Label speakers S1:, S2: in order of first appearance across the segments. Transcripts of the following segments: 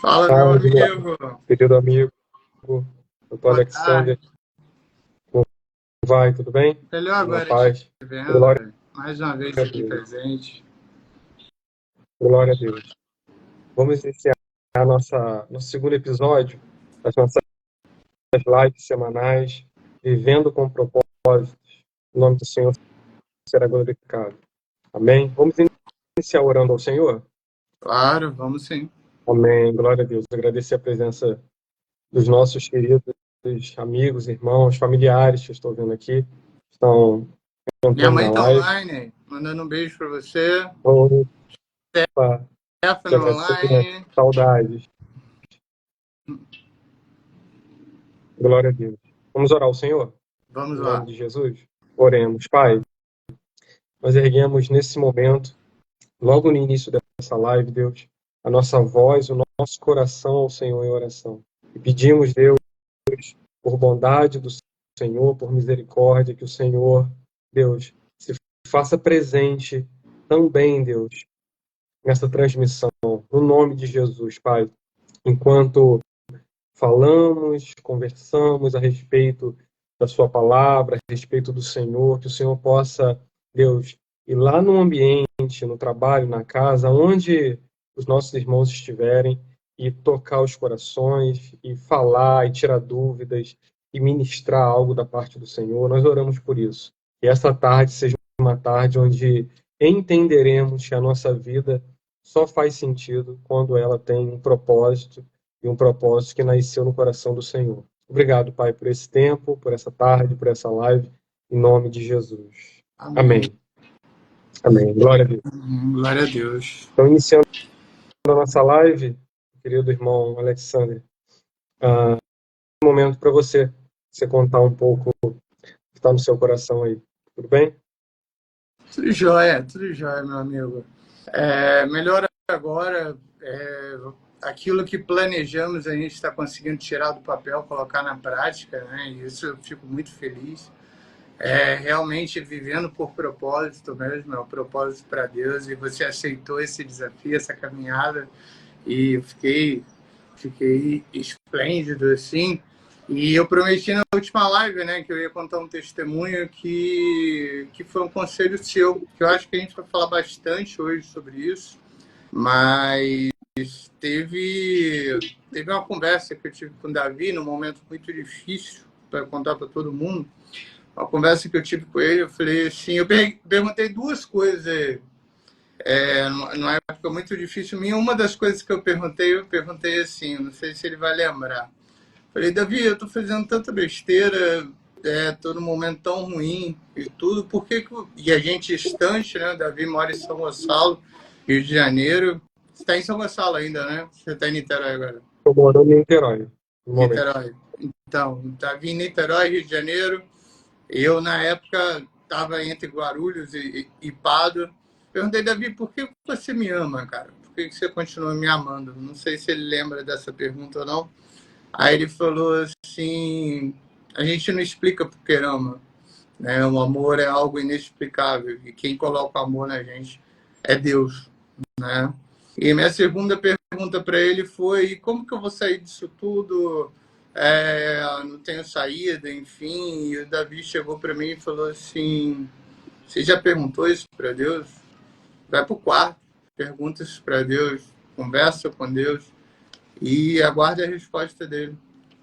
S1: Fala, meu
S2: Tarde, meu
S1: amigo.
S2: querido amigo, doutor
S1: Boa
S2: Alexander.
S1: tarde.
S2: Como vai? Tudo bem?
S1: Melhor
S2: Tudo na
S1: agora te
S2: paz?
S1: vendo,
S2: Glória
S1: velho. Mais uma vez
S2: a
S1: aqui
S2: Deus.
S1: presente.
S2: Glória a Deus. Vamos iniciar nosso segundo episódio das nossas lives semanais, Vivendo com Propósitos. O nome do Senhor será glorificado. Amém? Vamos iniciar orando ao Senhor?
S1: Claro, vamos sim.
S2: Amém. Glória a Deus. Agradecer a presença dos nossos queridos amigos, irmãos, familiares que eu estou vendo aqui, estão
S1: Minha
S2: entrando
S1: mãe
S2: na
S1: tá
S2: live.
S1: online, mandando um beijo pra você.
S2: Opa, te
S1: Stefano
S2: agradecer pelas
S1: online.
S2: saudades. Glória a Deus. Vamos orar ao Senhor?
S1: Vamos
S2: Em nome
S1: lá.
S2: de Jesus? Oremos. Pai, nós erguemos nesse momento, logo no início dessa live, Deus, a nossa voz, o nosso coração ao Senhor em oração. E pedimos, Deus, por bondade do Senhor, por misericórdia, que o Senhor, Deus, se faça presente também, Deus, nessa transmissão. No nome de Jesus, Pai. Enquanto falamos, conversamos a respeito da sua palavra, a respeito do Senhor, que o Senhor possa, Deus, ir lá no ambiente, no trabalho, na casa, onde os nossos irmãos estiverem, e tocar os corações, e falar, e tirar dúvidas, e ministrar algo da parte do Senhor. Nós oramos por isso. Que essa tarde seja uma tarde onde entenderemos que a nossa vida só faz sentido quando ela tem um propósito, e um propósito que nasceu no coração do Senhor. Obrigado, Pai, por esse tempo, por essa tarde, por essa live, em nome de Jesus.
S1: Amém.
S2: Amém. Amém. Glória a Deus.
S1: Glória a Deus.
S2: Então, iniciando a nossa live, querido irmão Alexander, um momento para você contar um pouco o que está no seu coração aí. Tudo bem?
S1: Tudo jóia, meu amigo. Melhor agora, aquilo que planejamos a gente está conseguindo tirar do papel, colocar na prática, né? E isso eu fico muito feliz. Realmente vivendo por propósito mesmo, é o propósito para Deus, e você aceitou esse desafio, essa caminhada, e eu fiquei esplêndido, assim. E eu prometi na última live, né, que eu ia contar um testemunho que foi um conselho seu, que eu acho que a gente vai falar bastante hoje sobre isso, mas teve uma conversa que eu tive com o Davi num momento muito difícil para contar para todo mundo. Uma conversa que eu tive com ele, eu falei assim, eu perguntei duas coisas, numa época muito difícil minha. Uma das coisas que eu perguntei assim, não sei se ele vai lembrar. Falei, Davi, eu tô fazendo tanta besteira, tô num momento tão ruim e tudo, por que e a gente distante, né? Davi mora em São Gonçalo, Rio de Janeiro. Você está em São Gonçalo ainda, né? Você está em Niterói agora.
S2: Estou morando em Niterói, no momento.
S1: Niterói. Então, Davi em Niterói, Rio de Janeiro. Eu, na época, estava entre Guarulhos e Pádua. Perguntei, Davi, por que você me ama, cara? Por que você continua me amando? Não sei se ele lembra dessa pergunta ou não. Aí ele falou assim, a gente não explica por que ama, né? O amor é algo inexplicável, e quem coloca o amor na gente é Deus, né? E minha segunda pergunta para ele foi, como que eu vou sair disso tudo? Não tenho saída, enfim. E o Davi chegou para mim e falou assim, você já perguntou isso para Deus? Vai para o quarto, pergunta isso para Deus, conversa com Deus e aguarde a resposta dele,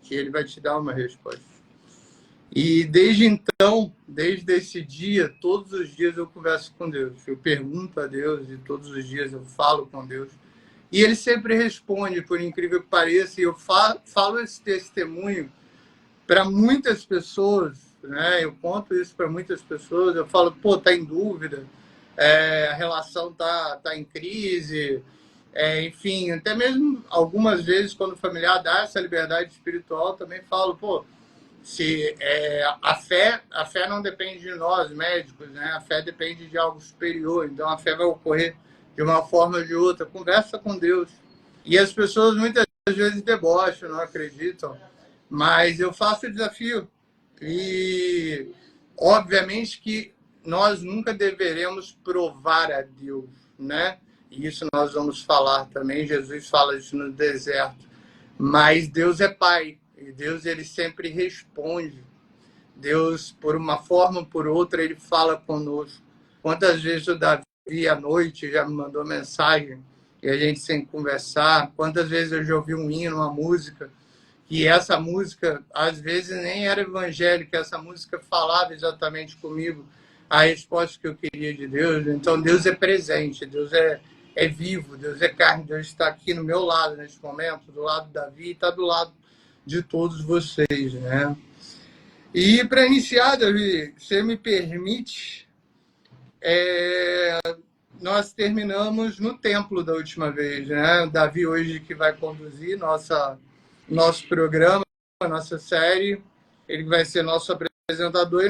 S1: que ele vai te dar uma resposta. E desde então, desde esse dia, todos os dias eu converso com Deus. Eu pergunto a Deus e todos os dias eu falo com Deus. E ele sempre responde, por incrível que pareça, e eu falo esse testemunho para muitas pessoas, né? Eu conto isso para muitas pessoas, eu falo, pô, tá em dúvida, a relação tá em crise, enfim, até mesmo algumas vezes quando o familiar dá essa liberdade espiritual, também falo, pô, se a fé não depende de nós médicos, né? A fé depende de algo superior, então a fé vai ocorrer de uma forma ou de outra. Conversa com Deus. E as pessoas muitas vezes debocham, não acreditam, mas eu faço o desafio. E obviamente que nós nunca deveremos provar a Deus, né? e isso nós vamos falar também. Jesus fala isso no deserto. Mas Deus é Pai, e Deus ele sempre responde. Deus, por uma forma ou por outra, ele fala conosco. Quantas vezes o Davi, à noite, já me mandou mensagem e a gente sem conversar? Quantas vezes eu já ouvi um hino, uma música, e essa música, às vezes, nem era evangélica, essa música falava exatamente comigo a resposta que eu queria de Deus. Então, Deus é presente, Deus é vivo, Deus é carne, Deus está aqui no meu lado nesse momento, do lado do Davi, e está do lado de todos vocês, né? E para iniciar, Davi, você me permite, nós terminamos no templo da última vez, né? O Davi hoje que vai conduzir nosso programa, a nossa série, ele vai ser nosso apresentador, e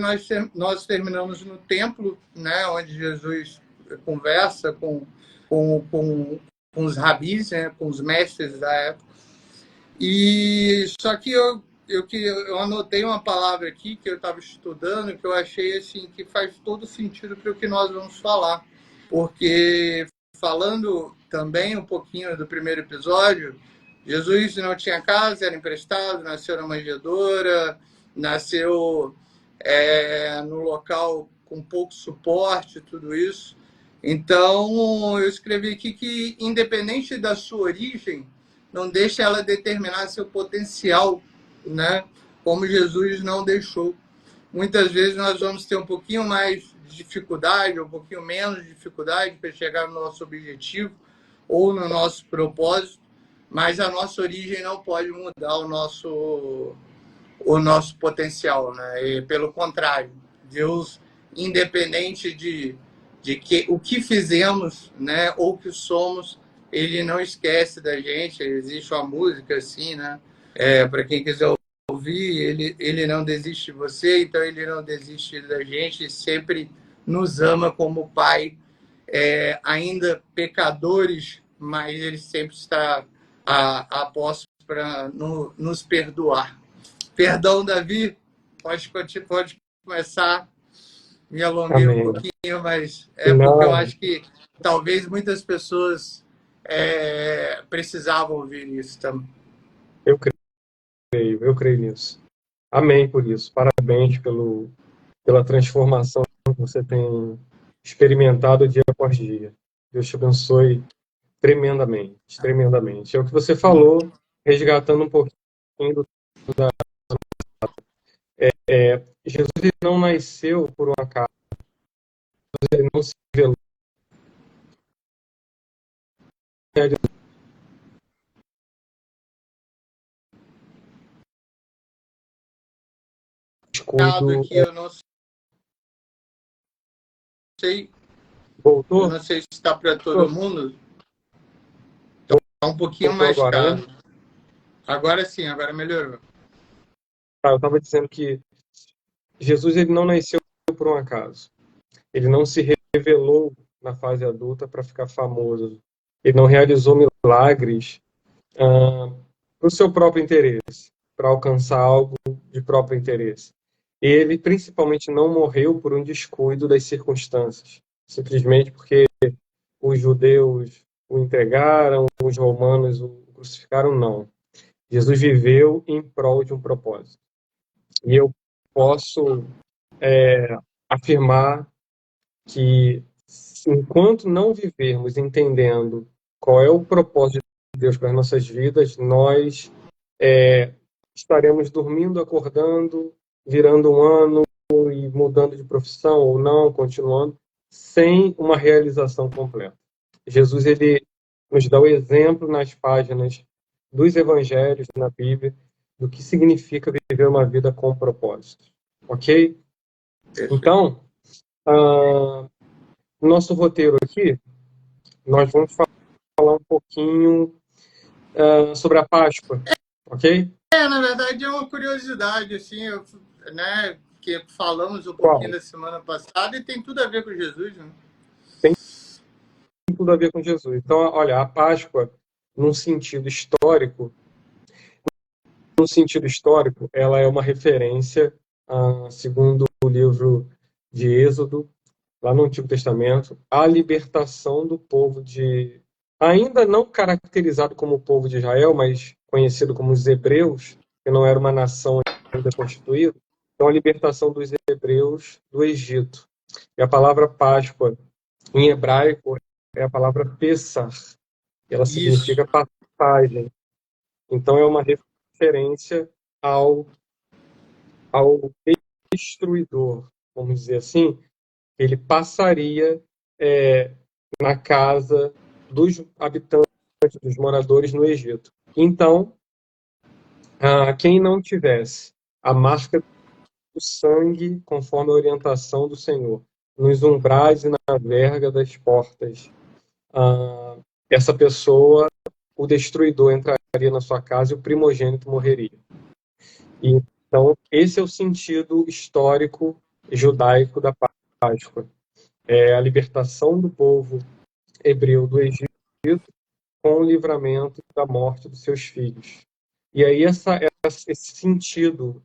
S1: nós terminamos no templo, né? Onde Jesus conversa com os rabis, né? Com os mestres da época. E só que eu anotei uma palavra aqui que eu estava estudando, que eu achei assim que faz todo sentido para o que nós vamos falar, porque falando também um pouquinho do primeiro episódio, Jesus não tinha casa, era emprestado, nasceu na manjedoura, nasceu no local com pouco suporte, tudo isso. Então eu escrevi aqui que, independente da sua origem, não deixa ela determinar seu potencial, né? Como Jesus não deixou. Muitas vezes nós vamos ter um pouquinho mais de dificuldade, um pouquinho menos de dificuldade para chegar no nosso objetivo ou no nosso propósito, mas a nossa origem não pode mudar o nosso potencial, né? E, pelo contrário, Deus, independente de o que fizemos, né, ou que somos, ele não esquece da gente. Existe uma música assim, né? Para quem quiser ouvir, ele não desiste de você, então ele não desiste da gente, e sempre nos ama como Pai, ainda pecadores, mas ele sempre está a postos para nos perdoar. Perdão, Davi, pode começar. Me alonguei um
S2: Amém.
S1: pouquinho, mas é porque eu acho que talvez muitas pessoas precisavam ouvir isso também.
S2: Eu creio nisso. Amém por isso. Parabéns pela transformação que você tem experimentado dia após dia. Deus te abençoe tremendamente, tremendamente. É o que você falou, resgatando um pouquinho do Jesus ele não nasceu por um acaso, ele não se revelou. Descuido.
S1: Aqui, eu não sei,
S2: Voltou?
S1: eu não sei se está para todo mundo. Está um pouquinho
S2: Voltou
S1: mais
S2: agora,
S1: caro. Agora sim, agora melhorou.
S2: Eu estava dizendo que Jesus ele não nasceu por um acaso. Ele não se revelou na fase adulta para ficar famoso. Ele não realizou milagres para o seu próprio interesse, para alcançar algo de próprio interesse. Ele, principalmente, não morreu por um descuido das circunstâncias, simplesmente porque os judeus o entregaram, os romanos o crucificaram, não. Jesus viveu em prol de um propósito. E eu posso afirmar que, enquanto não vivermos entendendo qual é o propósito de Deus para as nossas vidas, nós estaremos dormindo, acordando, virando um ano e mudando de profissão ou não, continuando, sem uma realização completa. Jesus ele nos dá o exemplo nas páginas dos evangelhos na Bíblia do que significa viver uma vida com propósito. Ok? Então, no nosso roteiro aqui, nós vamos falar um pouquinho sobre a Páscoa, ok?
S1: Na verdade, é uma curiosidade, assim, né, que falamos um pouquinho da semana passada e tem tudo a ver com Jesus, né?
S2: Tem tudo a ver com Jesus. Então, olha, a Páscoa, num sentido histórico, ela é uma referência, segundo o livro de Êxodo, lá no Antigo Testamento, a libertação do povo ainda não caracterizado como o povo de Israel, mas conhecido como os hebreus, que não era uma nação ainda constituída, então a libertação dos hebreus do Egito. E a palavra Páscoa, em hebraico, é a palavra Pessah, e ela
S1: Isso,
S2: significa passagem. Então é uma referência ao destruidor, vamos dizer assim. Ele passaria é, na casa dos habitantes, dos moradores no Egito. Então, quem não tivesse a marca do sangue, conforme a orientação do Senhor, nos umbrais e na verga das portas, essa pessoa, o destruidor, entraria na sua casa e o primogênito morreria. Então, esse é o sentido histórico judaico da Páscoa. É a libertação do povo hebreu do Egito com o livramento da morte dos seus filhos. E aí esse sentido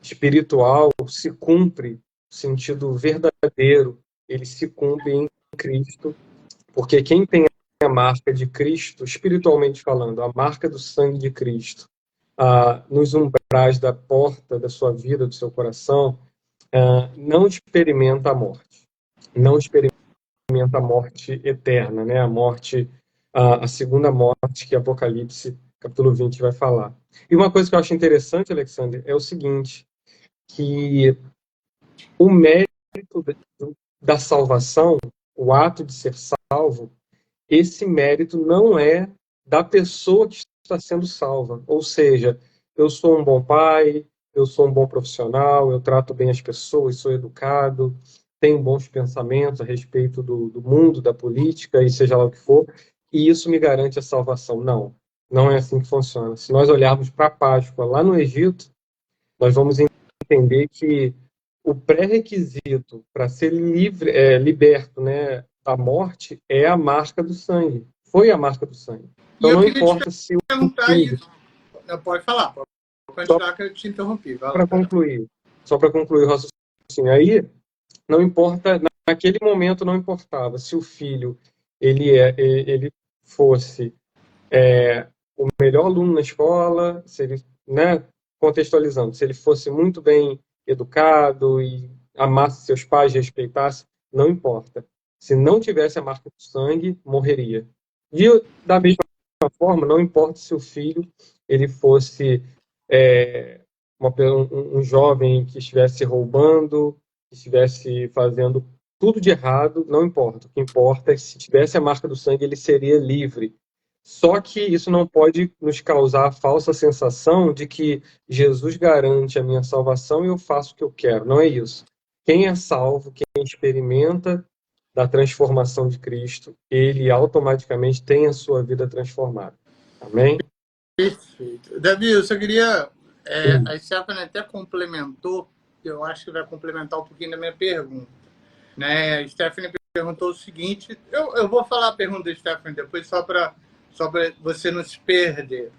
S2: espiritual se cumpre, o sentido verdadeiro, ele se cumpre em Cristo, porque quem tem a marca de Cristo, espiritualmente falando, a marca do sangue de Cristo, nos umbrais da porta da sua vida, do seu coração, não experimenta a morte. Não experimenta a morte eterna, né? A morte, a segunda morte que Apocalipse, capítulo 20, vai falar. E uma coisa que eu acho interessante, Alexander, é o seguinte, que o mérito da salvação, o ato de ser salvo, esse mérito não é da pessoa que está sendo salva. Ou seja, eu sou um bom pai, eu sou um bom profissional, eu trato bem as pessoas, sou educado, tenho bons pensamentos a respeito do mundo, da política, e seja lá o que for, e isso me garante a salvação. Não, não é assim que funciona. Se nós olharmos para a Páscoa lá no Egito, nós vamos entender que o pré-requisito para ser liberto, né, da morte é a marca do sangue. Foi a marca do sangue.
S1: e
S2: Então
S1: eu
S2: não
S1: queria te
S2: importa se o
S1: perguntar
S2: filho,
S1: isso. Não, pode falar, pode
S2: só
S1: continuar que eu te interrompi. Vai lá,
S2: para
S1: perdão.
S2: concluir, só para concluir o raciocínio aí, não importa, naquele momento não importava se o filho ele fosse o melhor aluno na escola, se ele, né, contextualizando, se ele fosse muito bem educado e amasse seus pais, respeitasse, não importa. Se não tivesse a marca do sangue, morreria. E da mesma forma, não importa se o filho ele fosse é, um jovem que estivesse roubando, que estivesse fazendo tudo de errado, não importa. O que importa é que se tivesse a marca do sangue, ele seria livre. Só que isso não pode nos causar a falsa sensação de que Jesus garante a minha salvação e eu faço o que eu quero. Não é isso. Quem é salvo, quem experimenta da transformação de Cristo, ele automaticamente tem a sua vida transformada. Amém?
S1: Perfeito. Davi, eu só queria.
S2: Sim.
S1: A Stephanie até complementou, eu acho que vai complementar um pouquinho da minha pergunta. Né? A Stephanie perguntou o seguinte: eu vou falar a pergunta da Stephanie depois, só para você não se perder.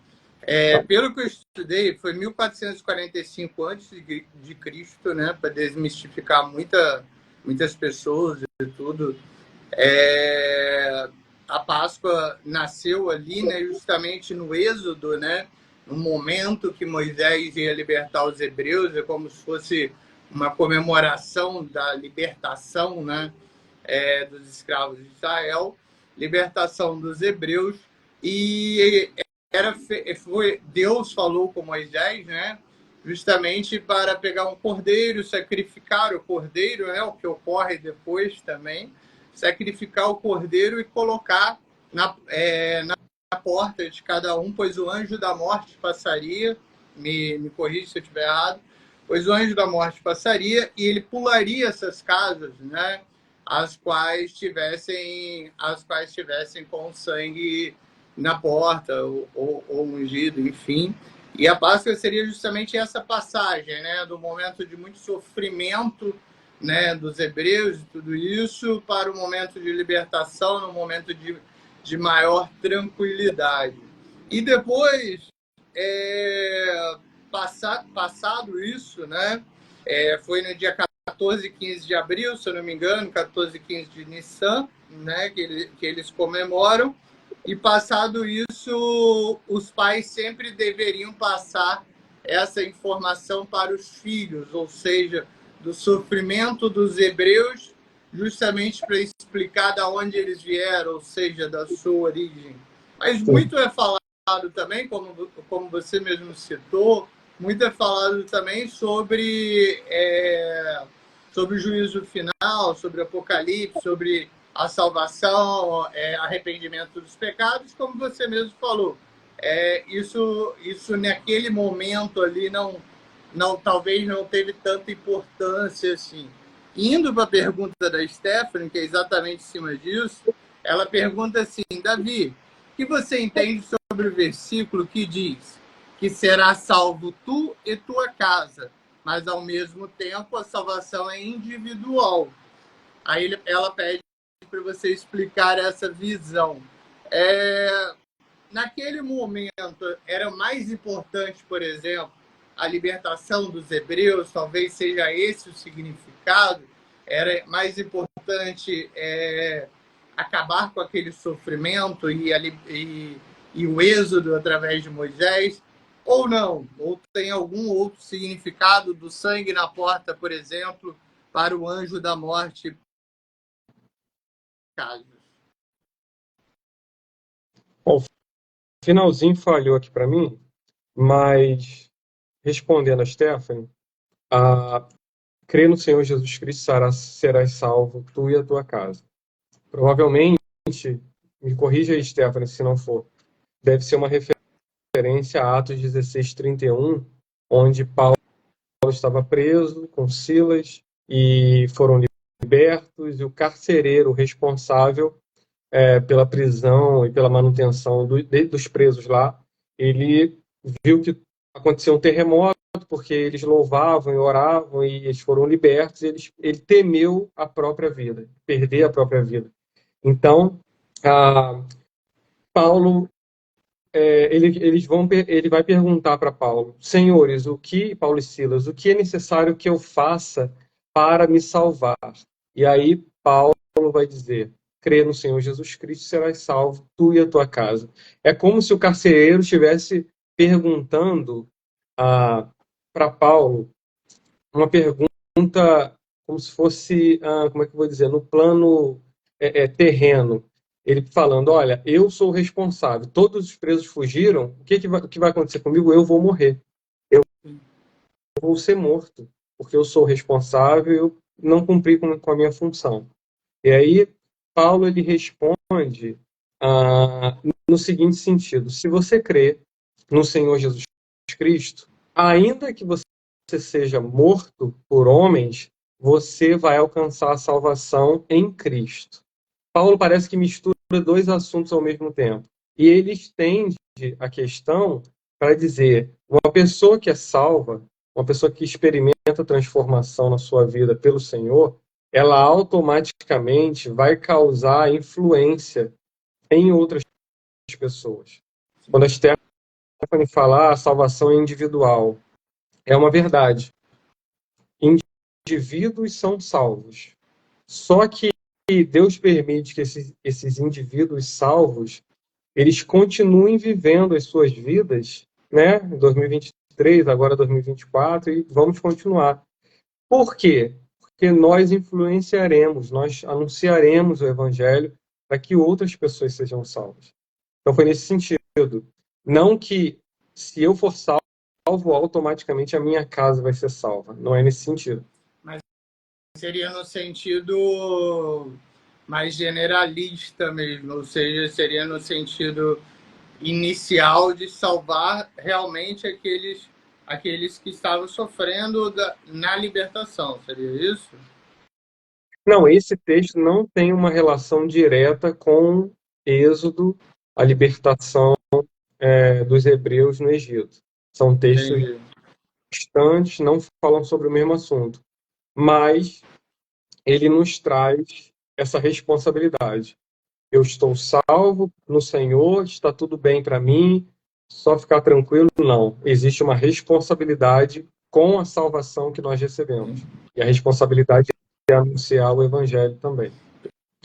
S2: Tá.
S1: Pelo que eu estudei, foi 1445 a.C., né, para desmistificar muitas pessoas e tudo. A Páscoa nasceu ali, né, justamente no Êxodo, né, no momento que Moisés ia libertar os hebreus, é como se fosse uma comemoração da libertação, né, dos escravos de Israel, libertação dos hebreus, e Deus falou com Moisés, né, justamente para pegar um cordeiro, sacrificar o cordeiro, né, o que ocorre depois também, sacrificar o cordeiro e colocar na porta de cada um, pois o anjo da morte passaria, me corrija se eu estiver errado, pois o anjo da morte passaria e ele pularia essas casas, né, as quais tivessem com sangue na porta ou ungido, enfim. E a Páscoa seria justamente essa passagem, né, do momento de muito sofrimento, né, dos hebreus e tudo isso, para o momento de libertação, no momento de maior tranquilidade. E depois, passado isso, né, foi no dia 14 e 15 de abril, se eu não me engano, 14 e 15 de Nissan, né, que eles comemoram. E passado isso, os pais sempre deveriam passar essa informação para os filhos, ou seja, do sofrimento dos hebreus, justamente para explicar de onde eles vieram, ou seja, da sua origem. Mas muito é falado também, como você mesmo citou, muito é falado também sobre o juízo final, sobre o Apocalipse, sobre a salvação, arrependimento dos pecados, como você mesmo falou. Isso naquele momento ali talvez não teve tanta importância assim. Indo para a pergunta da Stephanie, que é exatamente em cima disso, ela pergunta assim, Davi, o que você entende sobre o versículo que diz que será salvo tu e tua casa, mas ao mesmo tempo a salvação é individual? Aí ela pede para você explicar essa visão. Naquele momento, era mais importante, por exemplo, a libertação dos hebreus, talvez seja esse o significado, era mais importante acabar com aquele sofrimento e o êxodo através de Moisés, ou não? Ou tem algum outro significado do sangue na porta, por exemplo, para o anjo da morte?
S2: Bom, o finalzinho falhou aqui para mim, mas respondendo a Stephanie, crê no Senhor Jesus Cristo, serás salvo, tu e a tua casa. Provavelmente, me corrija aí, Stephanie, se não for, deve ser uma referência a Atos 16:31, onde Paulo estava preso com Silas e foram libertos, e o carcereiro responsável pela prisão e pela manutenção dos presos lá, ele viu que aconteceu um terremoto, porque eles louvavam e oravam e eles foram libertos, e ele temeu a própria vida, perder a própria vida. Então, Paulo, ele vai perguntar para Paulo, senhores, Paulo e Silas, o que é necessário que eu faça para me salvar? E aí Paulo vai dizer, crê no Senhor Jesus Cristo, serás salvo, tu e a tua casa. É como se o carcereiro estivesse perguntando para Paulo uma pergunta como se fosse, como é que eu vou dizer, no plano terreno. Ele falando, olha, eu sou o responsável, todos os presos fugiram, o que vai acontecer comigo? Eu vou morrer. Eu vou ser morto, porque eu sou o responsável e eu não cumpri com a minha função. E aí, Paulo ele responde no seguinte sentido: se você crê no Senhor Jesus Cristo, ainda que você seja morto por homens, você vai alcançar a salvação em Cristo. Paulo parece que mistura dois assuntos ao mesmo tempo. E ele estende a questão para dizer: uma pessoa que é salva, uma pessoa que experimenta transformação na sua vida pelo Senhor, ela automaticamente vai causar influência em outras pessoas. Quando a Stephanie fala a salvação é individual, é uma verdade. Indivíduos são salvos. Só que Deus permite que esses indivíduos salvos, eles continuem vivendo as suas vidas, né? Em 2023, agora 2024, e vamos continuar. Por quê? Porque nós influenciaremos, nós anunciaremos o Evangelho para que outras pessoas sejam salvas. Então foi nesse sentido. Não que se eu for salvo, automaticamente a minha casa vai ser salva. Não é nesse sentido.
S1: Mas seria no sentido mais generalista mesmo, ou seja, seria no sentido inicial de salvar realmente aqueles que estavam sofrendo na libertação, seria isso?
S2: Não, esse texto não tem uma relação direta com Êxodo, a libertação dos hebreus no Egito. São textos distantes, não falam sobre o mesmo assunto. Mas ele nos traz essa responsabilidade. Eu estou salvo no Senhor, está tudo bem para mim, só ficar tranquilo? Não. Existe uma responsabilidade com a salvação que nós recebemos. E a responsabilidade é anunciar o evangelho também.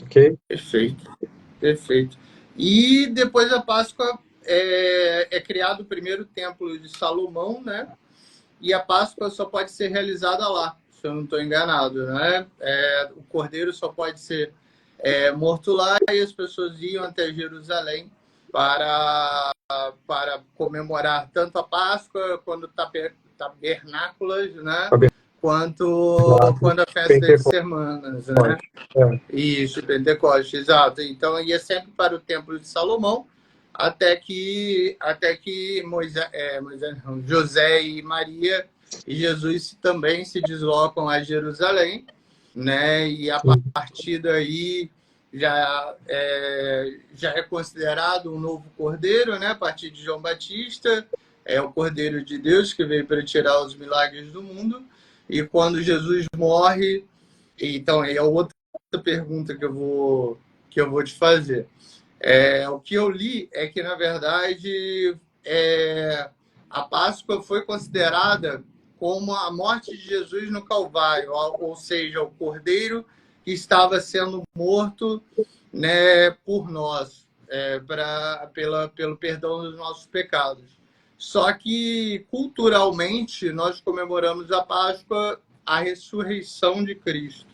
S2: Ok?
S1: Perfeito, perfeito. E depois da Páscoa é criado o primeiro templo de Salomão, né? E a Páscoa só pode ser realizada lá, se eu não estou enganado, né? O cordeiro só pode ser morto lá e as pessoas iam até Jerusalém para comemorar tanto a Páscoa quanto tabernáculos, né? Quanto a festa das semanas, né? Isso, Pentecostes, exato. Então ia sempre para o Templo de Salomão, até que José e Maria e Jesus também se deslocam a Jerusalém, né? E a partir daí já é considerado um novo cordeiro, né? A partir de João Batista, é o Cordeiro de Deus que veio para tirar os milagres do mundo. E quando Jesus morre, então é outra pergunta que eu vou te fazer. O que eu li é que, na verdade, a Páscoa foi considerada como a morte de Jesus no Calvário, ou seja, o cordeiro que estava sendo morto, né, por nós, pelo perdão dos nossos pecados. Só que, culturalmente, nós comemoramos a Páscoa, a ressurreição de Cristo.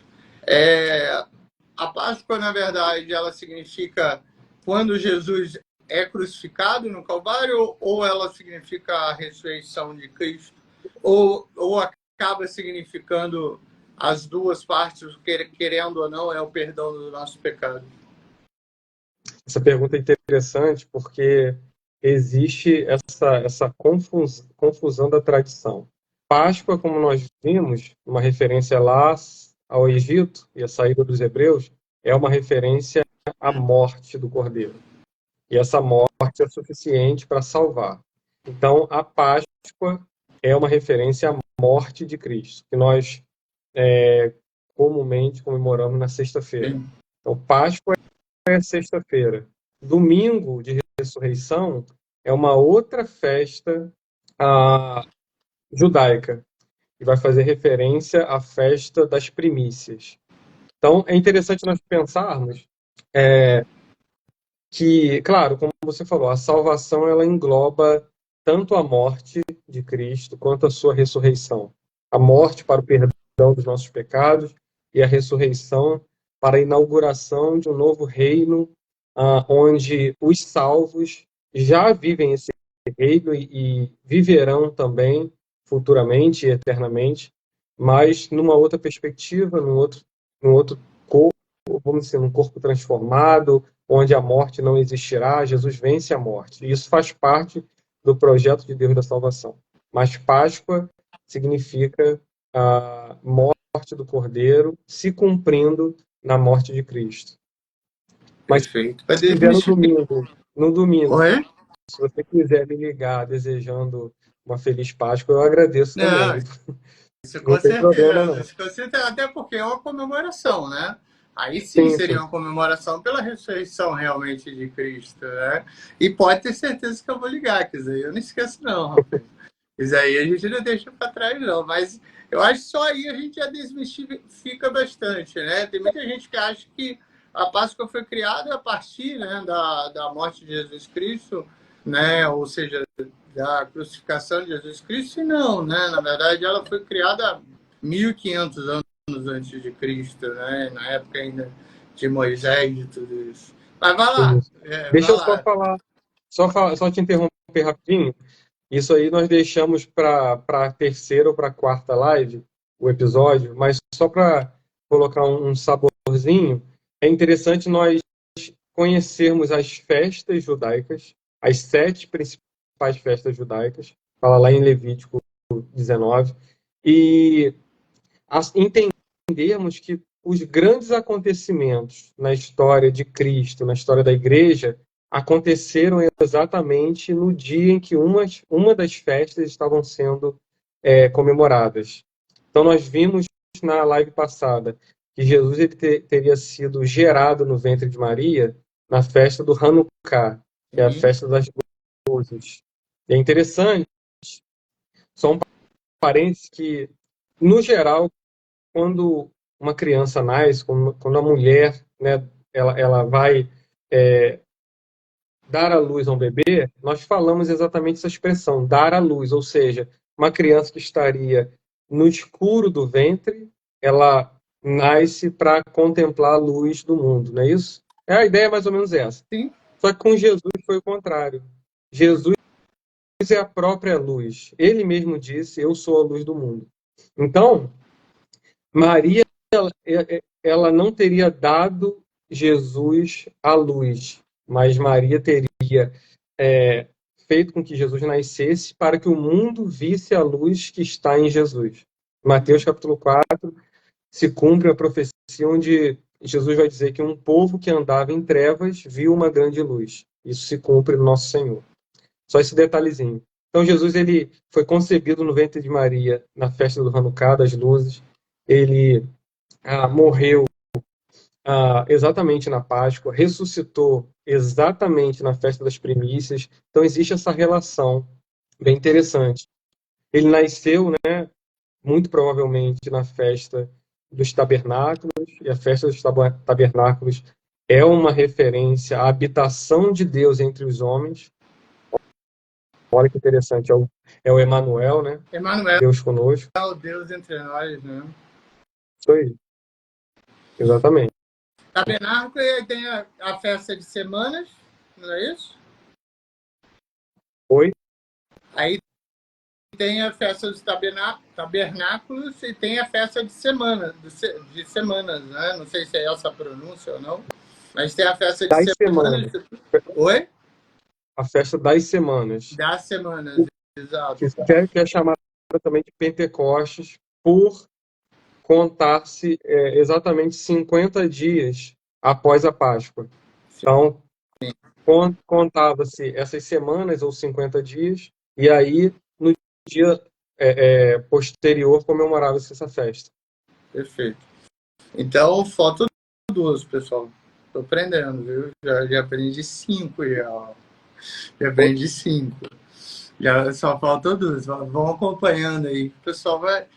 S1: A Páscoa, na verdade, ela significa quando Jesus é crucificado no Calvário, ou ela significa a ressurreição de Cristo, ou acaba significando as duas partes, querendo ou não, é o perdão dos nossos pecados?
S2: Essa pergunta é interessante porque existe essa confusão da tradição. Páscoa, como nós vimos, uma referência lá ao Egito e a saída dos hebreus, é uma referência à morte do Cordeiro. E essa morte é suficiente para salvar. Então, a Páscoa é uma referência à morte de Cristo, que nós comumente comemoramos na sexta-feira. Então, Páscoa é sexta-feira. Domingo de ressurreição é uma outra festa judaica, que vai fazer referência à festa das primícias. Então, é interessante nós pensarmos que, claro, como você falou, a salvação ela engloba tanto a morte de Cristo quanto a sua ressurreição. A morte para o perdão dos nossos pecados e a ressurreição para a inauguração de um novo reino, onde os salvos já vivem esse reino e viverão também futuramente e eternamente, mas numa outra perspectiva, num outro corpo, vamos dizer, num corpo transformado, onde a morte não existirá, Jesus vence a morte. E isso faz parte do projeto de Deus da salvação. Mas Páscoa significa a morte do Cordeiro se cumprindo na morte de Cristo. Mas
S1: Perfeito.
S2: se estiver no domingo,
S1: Oi?
S2: se você quiser me ligar desejando uma feliz Páscoa, eu agradeço
S1: Não,
S2: também.
S1: isso
S2: Não
S1: com
S2: tem problema,
S1: certeza.
S2: não.
S1: Isso com certeza. Até porque é uma comemoração, né? Aí sim
S2: Sim,
S1: seria
S2: sim.
S1: uma comemoração pela ressurreição realmente de Cristo, né? E pode ter certeza que eu vou ligar, quer dizer, eu não esqueço não, rapaz. Isso aí a gente não deixa para trás, não. Mas eu acho que só aí a gente já desmistifica bastante, né? Tem muita gente que acha que a Páscoa foi criada a partir, né, da morte de Jesus Cristo, né? Ou seja, da crucificação de Jesus Cristo, e não, né? Na verdade, ela foi criada há 1500 anos antes de Cristo, né? Na época ainda de Moisés e tudo isso. Mas vai lá,
S2: Isso. Deixa
S1: vai
S2: eu só
S1: lá.
S2: falar, só te interromper rapidinho. Isso aí nós deixamos para a terceira ou para a quarta live, o episódio, mas só para colocar um saborzinho, é interessante nós conhecermos as festas judaicas, as 7 principais festas judaicas, fala lá em Levítico 19, e entendermos que os grandes acontecimentos na história de Cristo, na história da igreja, aconteceram exatamente no dia em que uma das festas estavam sendo comemoradas. Então, nós vimos na live passada que Jesus teria sido gerado no ventre de Maria na festa do Hanukkah, que é a festa das luzes. E é interessante, só um parênteses que, no geral, quando uma criança nasce, quando a mulher, né, ela vai dar à luz a um bebê, nós falamos exatamente essa expressão, dar à luz, ou seja, uma criança que estaria no escuro do ventre, ela nasce para contemplar a luz do mundo, não é isso? A ideia é mais ou menos essa.
S1: Sim.
S2: Só que com Jesus foi o contrário. Jesus é a própria luz. Ele mesmo disse, eu sou a luz do mundo. Então, Maria, ela não teria dado Jesus à luz, mas Maria teria feito com que Jesus nascesse para que o mundo visse a luz que está em Jesus. Mateus capítulo 4 se cumpre a profecia onde Jesus vai dizer que um povo que andava em trevas viu uma grande luz. Isso se cumpre no nosso Senhor. Só esse detalhezinho. Então Jesus ele foi concebido no ventre de Maria na festa do Hanukkah, das luzes. Ele morreu exatamente na Páscoa, ressuscitou exatamente na festa das primícias. Então existe essa relação bem interessante. Ele nasceu, né, muito provavelmente na festa dos tabernáculos, e a festa dos tabernáculos é uma referência à habitação de Deus entre os homens. Olha que interessante, é o Emanuel, né?
S1: Emanuel,
S2: Deus conosco.
S1: o Deus entre nós, né?
S2: Isso aí, exatamente.
S1: Tabernáculo, e aí tem a festa de semanas, não é isso?
S2: Oi?
S1: Aí tem a festa dos tabernáculos e tem a festa de semanas, né? Não sei se é essa a pronúncia ou não, mas tem a festa de
S2: Das
S1: semanas.
S2: semanas.
S1: Oi?
S2: A festa das semanas.
S1: Das semanas, exato.
S2: Que é chamada também de Pentecostes, por contar-se exatamente 50 dias após a Páscoa. Então, contava-se essas semanas ou 50 dias, e aí, no dia posterior, comemorava-se essa festa.
S1: Perfeito. Então, falta 2, pessoal. Estou aprendendo, viu? Já aprendi 5 já. Já aprendi 5. Já só falta 2. Vão acompanhando aí. O pessoal vai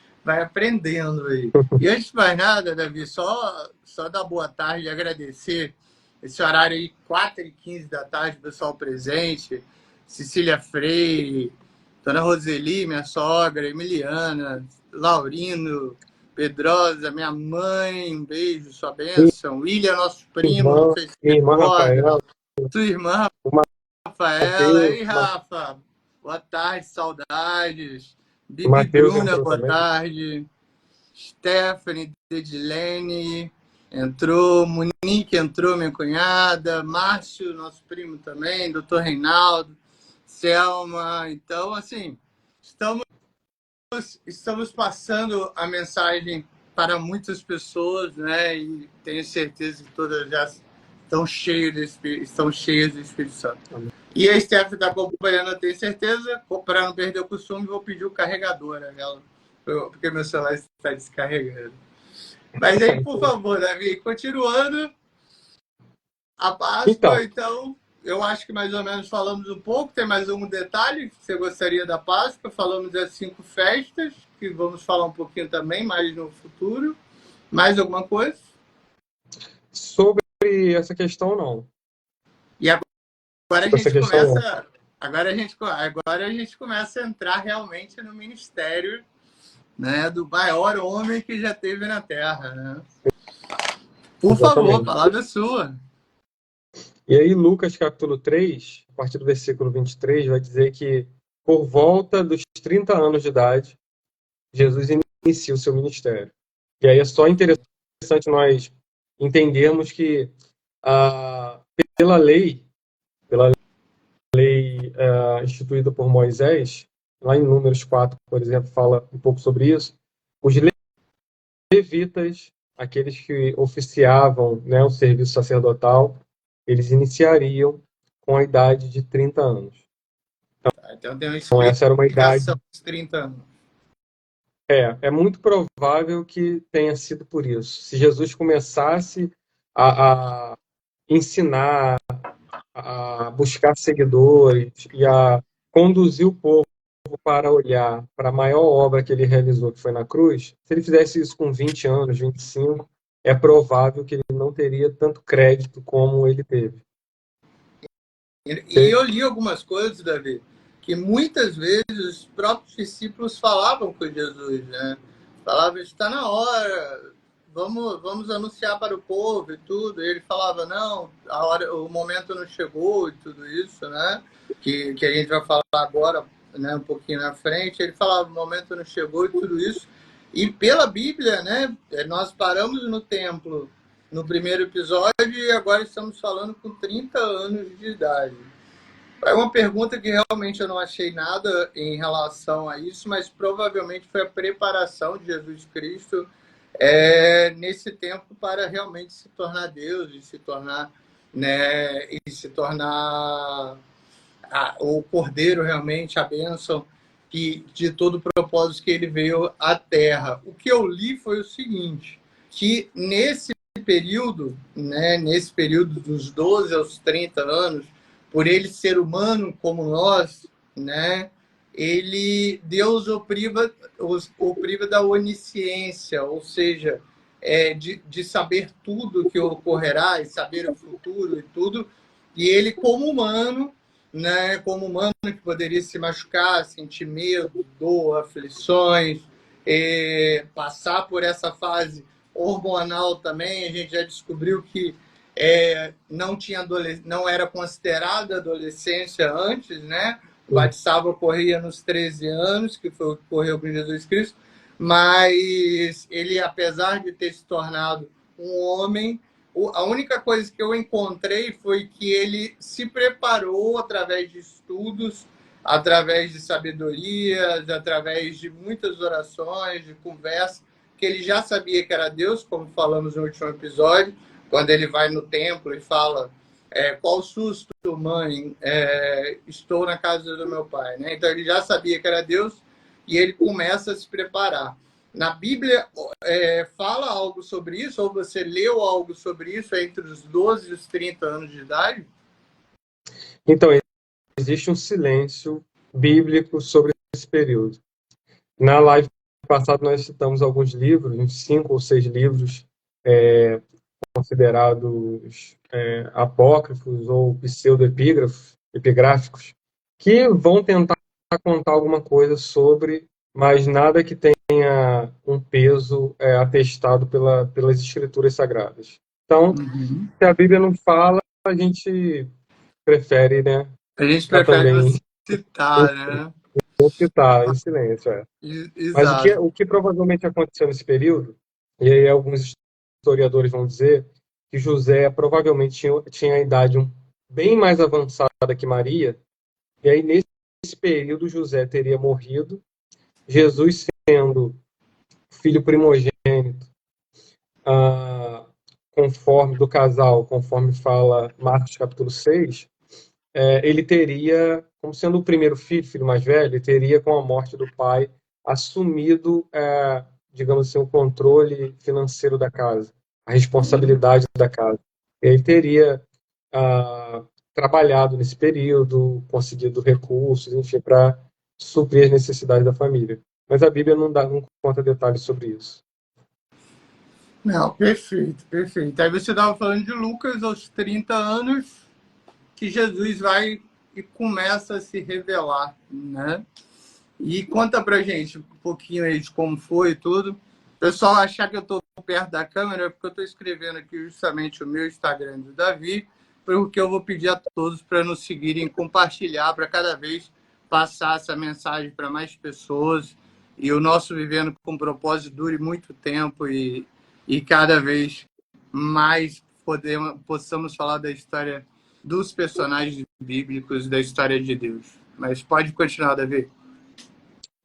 S1: aprendendo aí. E antes de mais nada, Davi, só dar boa tarde e agradecer esse horário aí, 4h15 da tarde, pessoal presente. Cecília Freire, Dona Roseli, minha sogra, Emiliana, Laurino, Pedrosa, minha mãe, um beijo, sua bênção. William, nosso primo, não sei se
S2: minha irmã
S1: recorda.
S2: Rafaela.
S1: Sua irmã Rafaela. Ei, Rafa, boa tarde, saudades. Bibi
S2: Mateus
S1: Bruna, boa
S2: também.
S1: tarde. Stephanie, Dedilene entrou. Monique entrou, minha cunhada. Márcio, nosso primo também. Doutor Reinaldo. Selma. Então, assim, estamos passando a mensagem para muitas pessoas, né? E tenho certeza que todas já estão cheias do Espírito Santo. E a Steph está acompanhando, eu tenho certeza. Para não perder o costume, vou pedir o carregador, né, porque meu celular está descarregando. Mas aí, por favor, Davi, continuando a Páscoa, então, eu acho que mais ou menos falamos um pouco. Tem mais algum detalhe que você gostaria da Páscoa? Falamos das 5 festas, que vamos falar um pouquinho também, mais no futuro. Mais alguma coisa?
S2: Sobre essa questão, não.
S1: E agora a gente começa a entrar realmente no ministério, né, do maior homem que já teve na Terra, né? Por favor, a palavra é sua.
S2: E aí, Lucas capítulo 3, a partir do versículo 23, vai dizer que por volta dos 30 anos de idade, Jesus inicia o seu ministério. E aí é só interessante nós entendermos que pela lei instituída por Moisés, lá em Números 4, por exemplo, fala um pouco sobre isso, os levitas, aqueles que oficiavam, né, o serviço sacerdotal, eles iniciariam com a idade de 30 anos.
S1: Então tem uma
S2: Então essa era uma idade
S1: de 30 anos.
S2: É muito provável que tenha sido por isso. Se Jesus começasse a ensinar, a buscar seguidores e a conduzir o povo para olhar para a maior obra que ele realizou, que foi na cruz, se ele fizesse isso com 20 anos, 25, é provável que ele não teria tanto crédito como ele teve.
S1: E eu li algumas coisas, Davi, que muitas vezes os próprios discípulos falavam com Jesus, né? Falavam, está na hora, vamos anunciar para o povo e tudo. E ele falava, não, a hora, o momento não chegou e tudo isso, né? Que a gente vai falar agora, né, um pouquinho na frente. Ele falava, o momento não chegou e tudo isso. E pela Bíblia, né, nós paramos no templo no primeiro episódio e agora estamos falando com 30 anos de idade. É uma pergunta que realmente eu não achei nada em relação a isso, mas provavelmente foi a preparação de Jesus Cristo nesse tempo para realmente se tornar Deus e se tornar, né, o Cordeiro realmente, a bênção de todo o propósito que ele veio à Terra. O que eu li foi o seguinte, que período, né, nesse período dos 12 aos 30 anos, por ele ser humano como nós, né, Deus o priva da onisciência, ou seja, de saber tudo que ocorrerá e saber o futuro e tudo, e ele como humano, né, como humano que poderia se machucar, sentir medo, dor, aflições, passar por essa fase hormonal também, a gente já descobriu que não era considerada adolescência antes, né? O batizado ocorria nos 13 anos, que foi o que ocorreu com Jesus Cristo, mas ele, apesar de ter se tornado um homem, a única coisa que eu encontrei foi que ele se preparou através de estudos, através de sabedorias, através de muitas orações, de conversas, que ele já sabia que era Deus, como falamos no último episódio, quando ele vai no templo e fala qual susto, mãe, estou na casa do meu pai. Né? Então ele já sabia que era Deus e ele começa a se preparar. Na Bíblia fala algo sobre isso, ou você leu algo sobre isso entre os 12 e os 30 anos de idade?
S2: Então, existe um silêncio bíblico sobre esse período. Na live passada nós citamos alguns livros, uns 5 ou 6 livros considerados apócrifos ou pseudo-epigráficos, que vão tentar contar alguma coisa sobre, mas nada que tenha um peso atestado pelas escrituras sagradas. Então, se a Bíblia não fala, a gente prefere, né?
S1: A gente prefere também citar, né?
S2: Citar em silêncio, Mas o que provavelmente aconteceu nesse período, e aí alguns historiadores vão dizer que José provavelmente tinha a idade bem mais avançada que Maria, e aí nesse período José teria morrido, Jesus sendo filho primogênito do casal, conforme fala Marcos capítulo 6, ele teria, como sendo o primeiro filho mais velho, ele teria, com a morte do pai, assumido, digamos assim, o controle financeiro da casa, a responsabilidade da casa. Ele teria trabalhado nesse período, conseguido recursos, enfim, para suprir as necessidades da família. Mas a Bíblia não conta detalhes sobre isso.
S1: Não, perfeito, perfeito. Aí você estava falando de Lucas aos 30 anos, que Jesus vai e começa a se revelar, né? E conta pra gente um pouquinho aí de como foi e tudo. O pessoal achar que eu estou perto da câmera, porque eu estou escrevendo aqui justamente o meu Instagram do Davi, porque eu vou pedir a todos para nos seguirem, compartilhar, para cada vez passar essa mensagem para mais pessoas e o nosso Vivendo com Propósito dure muito tempo e cada vez mais possamos falar da história dos personagens bíblicos, da história de Deus. Mas pode continuar, Davi.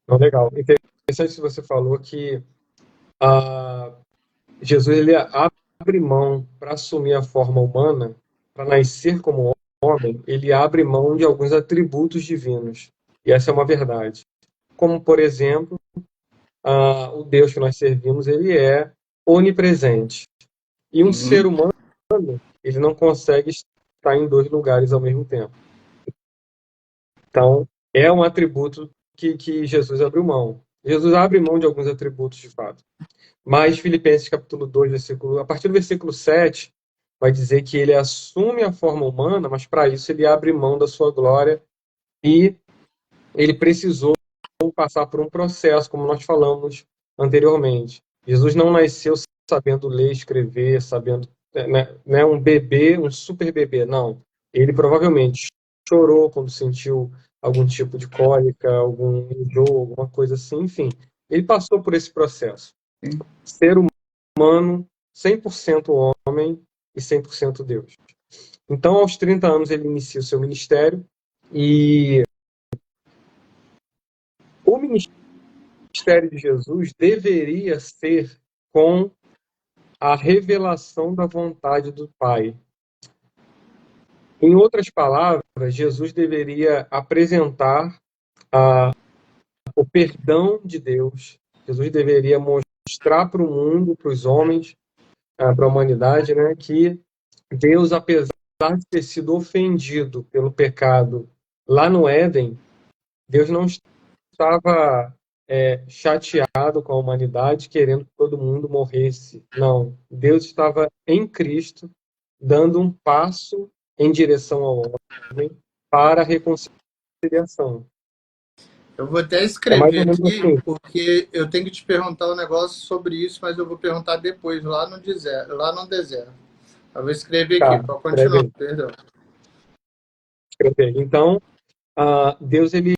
S2: Legal. Interessante que você falou que Jesus ele abre mão para assumir a forma humana, para nascer como homem, ele abre mão de alguns atributos divinos. E essa é uma verdade. Como, por exemplo, o Deus que nós servimos, ele é onipresente. E um ser humano, ele não consegue estar em 2 lugares ao mesmo tempo. Então, é um atributo que Jesus abriu mão. Jesus abre mão de alguns atributos de fato. Mas Filipenses capítulo 2, a partir do versículo 7, vai dizer que ele assume a forma humana, mas para isso ele abre mão da sua glória e ele precisou passar por um processo, como nós falamos anteriormente. Jesus não nasceu sabendo ler, escrever, sabendo, né, um bebê, um super bebê, não. Ele provavelmente chorou quando sentiu algum tipo de cólica, algum enjoo, alguma coisa assim, enfim. Ele passou por esse processo.
S1: Sim.
S2: Ser humano, 100% homem e 100% Deus. Então, aos 30 anos, ele inicia o seu ministério e o ministério de Jesus deveria ser com a revelação da vontade do Pai. Em outras palavras, Jesus deveria apresentar o perdão de Deus. Jesus deveria mostrar para o mundo, para os homens, para a humanidade, né, que Deus, apesar de ter sido ofendido pelo pecado lá no Éden, Deus não estava chateado com a humanidade, querendo que todo mundo morresse. Não. Deus estava em Cristo, dando um passo em direção ao homem para a reconciliação.
S1: Eu vou até
S2: É mais ou
S1: escrever
S2: menos
S1: aqui,
S2: assim.
S1: porque eu tenho que te perguntar um negócio sobre isso, mas eu vou perguntar depois, lá no deserto. Eu vou escrever aqui,
S2: Tá,
S1: para
S2: escreve
S1: continuar,
S2: aí.
S1: perdão.
S2: Escreve aí. Então, Deus, ele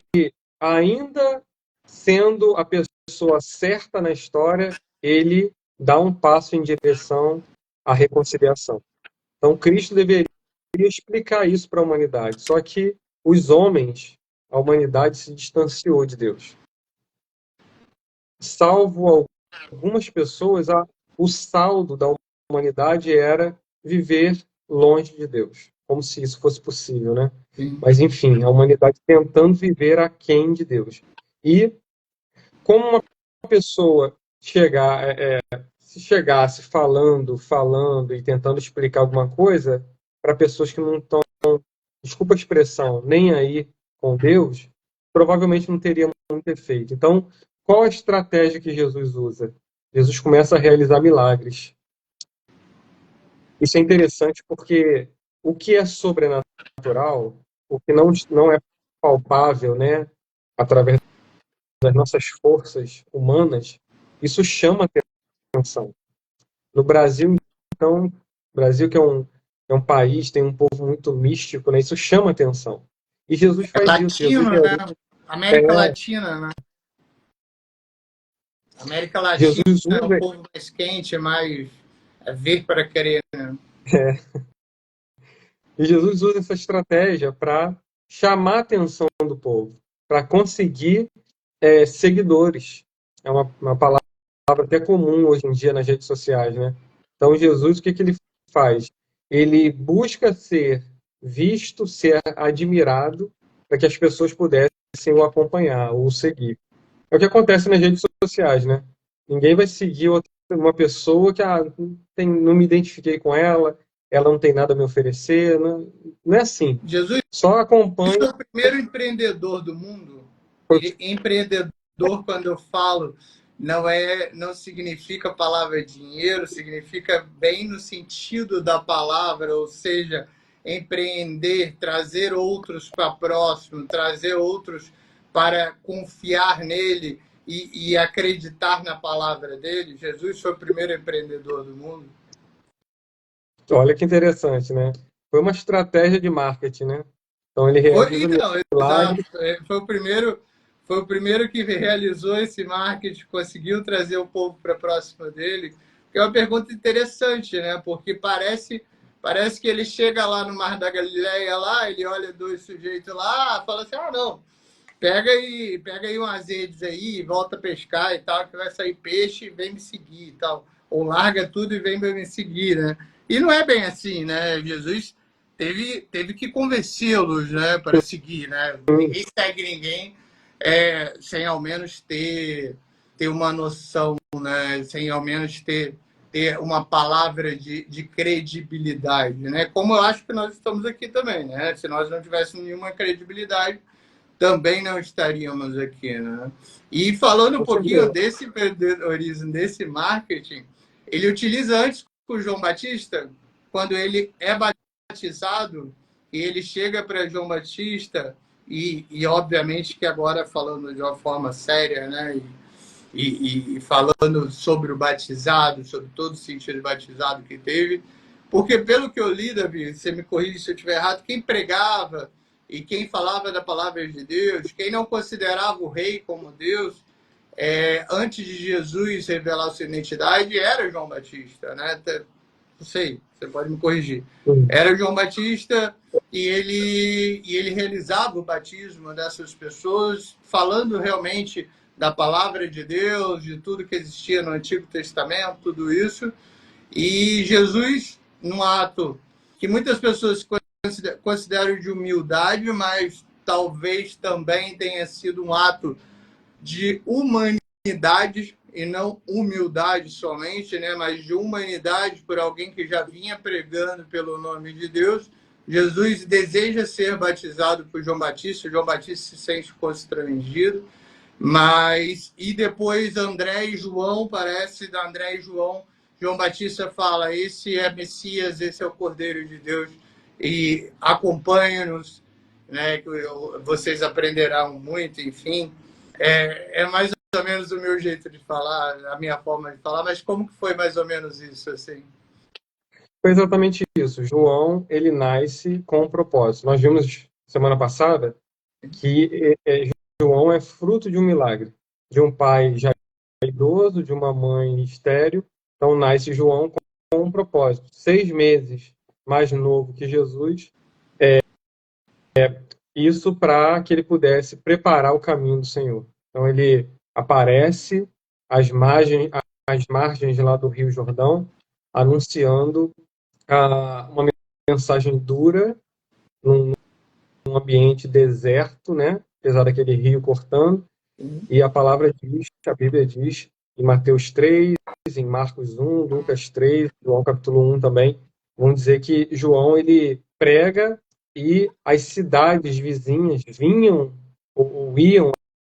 S2: ainda sendo a pessoa certa na história, ele dá um passo em direção à reconciliação. Então, Cristo deveria explicar isso para a humanidade. Só que os homens, a humanidade se distanciou de Deus. Salvo algumas pessoas, o saldo da humanidade era viver longe de Deus, como se isso fosse possível, né?
S1: Sim.
S2: Mas, enfim, a humanidade tentando viver aquém de Deus. E como uma pessoa se chegasse falando e tentando explicar alguma coisa para pessoas que não estão, desculpa a expressão, nem aí com Deus, provavelmente não teria muito efeito. Então, qual a estratégia que Jesus usa? Jesus começa a realizar milagres. Isso é interessante porque o que é sobrenatural, o que não é palpável, né, através das nossas forças humanas, isso chama atenção. No Brasil, então, Brasil que é um país, tem um povo muito místico, né? Isso chama atenção. E Jesus
S1: É
S2: faz isso. Jesus
S1: latino, né? América Latina, né? América Latina
S2: Jesus
S1: é o
S2: usa,
S1: povo mais quente, mais ver para querer, né?
S2: e Jesus usa essa estratégia para chamar a atenção do povo, para conseguir seguidores. É uma palavra até comum hoje em dia nas redes sociais, né? Então, Jesus, o que ele faz? Ele busca ser visto, ser admirado, para que as pessoas pudessem o acompanhar ou o seguir. É o que acontece nas redes sociais, né? Ninguém vai seguir uma pessoa que não me identifiquei com ela, ela não tem nada a me oferecer. Não é assim.
S1: Jesus
S2: Só acompanha.
S1: foi o primeiro empreendedor do mundo. E empreendedor, quando eu falo, não significa a palavra dinheiro, significa bem no sentido da palavra, ou seja, empreender, trazer outros para próximo, trazer outros para confiar nele e acreditar na palavra dele. Jesus foi o primeiro empreendedor do mundo.
S2: Olha que interessante, né? Foi uma estratégia de marketing, né? Então ele realiza
S1: Então, exato.
S2: milagres.
S1: Foi o primeiro que realizou esse marketing, conseguiu trazer o povo para próximo dele. Que é uma pergunta interessante, né? Porque parece que ele chega lá no Mar da Galileia, lá, ele olha dois sujeitos lá, fala assim: ah, não, pega aí umas redes aí, volta a pescar e tal, que vai sair peixe e vem me seguir e tal. Ou larga tudo e vem me seguir, né? E não é bem assim, né? Jesus teve que convencê-los, né, para seguir, né? Ninguém segue ninguém sem ao menos ter uma noção, né? Sem ao menos ter uma palavra de credibilidade, né? Como eu acho que nós estamos aqui também, né? Se nós não tivéssemos nenhuma credibilidade, também não estaríamos aqui, né? E falando um
S2: Com
S1: pouquinho
S2: certeza.
S1: desse empreendedorismo, desse marketing, ele utiliza antes com o João Batista, quando ele é batizado, e ele chega para João Batista, e obviamente que agora falando de uma forma séria, né? E falando sobre o batizado, sobre todo o sentido batizado que teve, porque pelo que eu li, Davi, você me corrige se eu estiver errado, quem pregava e quem falava da palavra de Deus, quem não considerava o rei como Deus, antes de Jesus revelar sua identidade, era João Batista, né? Não sei, você pode me corrigir.
S2: Sim.
S1: Era João Batista e ele realizava o batismo dessas pessoas, falando realmente da palavra de Deus, de tudo que existia no Antigo Testamento, tudo isso. E Jesus, num ato que muitas pessoas consideram de humildade, mas talvez também tenha sido um ato de humanidade e não humildade somente, né, mas de humanidade por alguém que já vinha pregando pelo nome de Deus. Jesus deseja ser batizado por João Batista, João Batista se sente constrangido, mas e depois André e João, parece da André e João, João Batista fala: esse é Messias, esse é o Cordeiro de Deus, e acompanha-nos, né, que vocês aprenderão muito, enfim. É mais ou menos o meu jeito de falar, a minha forma de falar, mas como que foi mais ou menos isso, assim?
S2: Foi exatamente isso. João, ele nasce com um propósito. Nós vimos semana passada que João é fruto de um milagre, de um pai já idoso, de uma mãe estéril. Então nasce João com um propósito. 6 meses mais novo que Jesus, isso para que ele pudesse preparar o caminho do Senhor. Então ele aparece às margens lá do Rio Jordão, anunciando uma mensagem dura num ambiente deserto, né? Apesar daquele rio cortando. E a palavra diz, a Bíblia diz, em Mateus 3, em Marcos 1, Lucas 3, João capítulo 1 também, vão dizer que João ele prega e as cidades vizinhas vinham ou iam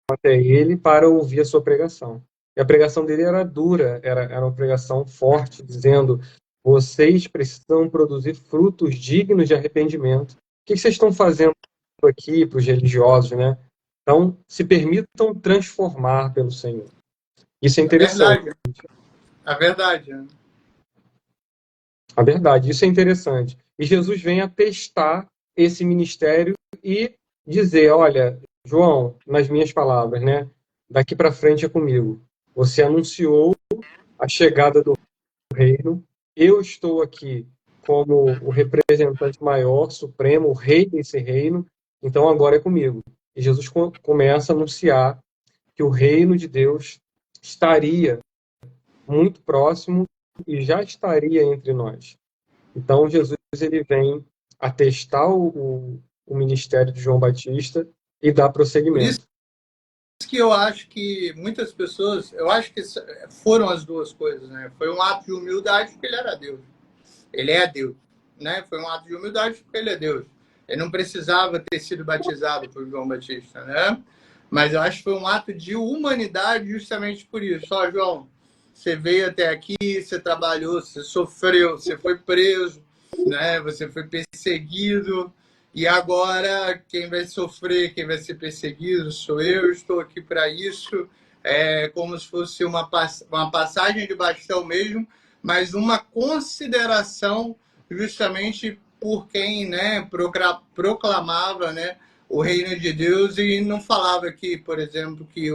S2: até ele para ouvir a sua pregação. E a pregação dele era dura, era uma pregação forte, dizendo: vocês precisam produzir frutos dignos de arrependimento. O que vocês estão fazendo aqui para os religiosos, né? Então, se permitam transformar pelo Senhor. Isso é
S1: É
S2: interessante.
S1: verdade, é verdade.
S2: A verdade, isso é interessante. E Jesus vem atestar esse ministério e dizer: olha, João, nas minhas palavras, né? Daqui para frente é comigo. Você anunciou a chegada do reino. Eu estou aqui como o representante maior, supremo, o rei desse reino. Então agora é comigo. E Jesus começa a anunciar que o reino de Deus estaria muito próximo e já estaria entre nós. Então, Jesus ele vem atestar o ministério de João Batista e dar
S1: Por isso
S2: prosseguimento.
S1: que eu acho que muitas pessoas, eu acho que foram as duas coisas, né? Foi um ato de humildade porque ele era Deus. Ele é Deus, né? Foi um ato de humildade porque ele é Deus. Ele não precisava ter sido batizado por João Batista, né? Mas eu acho que foi um ato de humanidade justamente por isso. Ó, João, você veio até aqui, você trabalhou, você sofreu, você foi preso, né? Você foi perseguido, e agora quem vai sofrer, quem vai ser perseguido sou eu estou aqui para isso. É como se fosse uma passagem de bastão mesmo, mas uma consideração justamente por quem, né, proclamava, né, o reino de Deus, e não falava que, por exemplo, que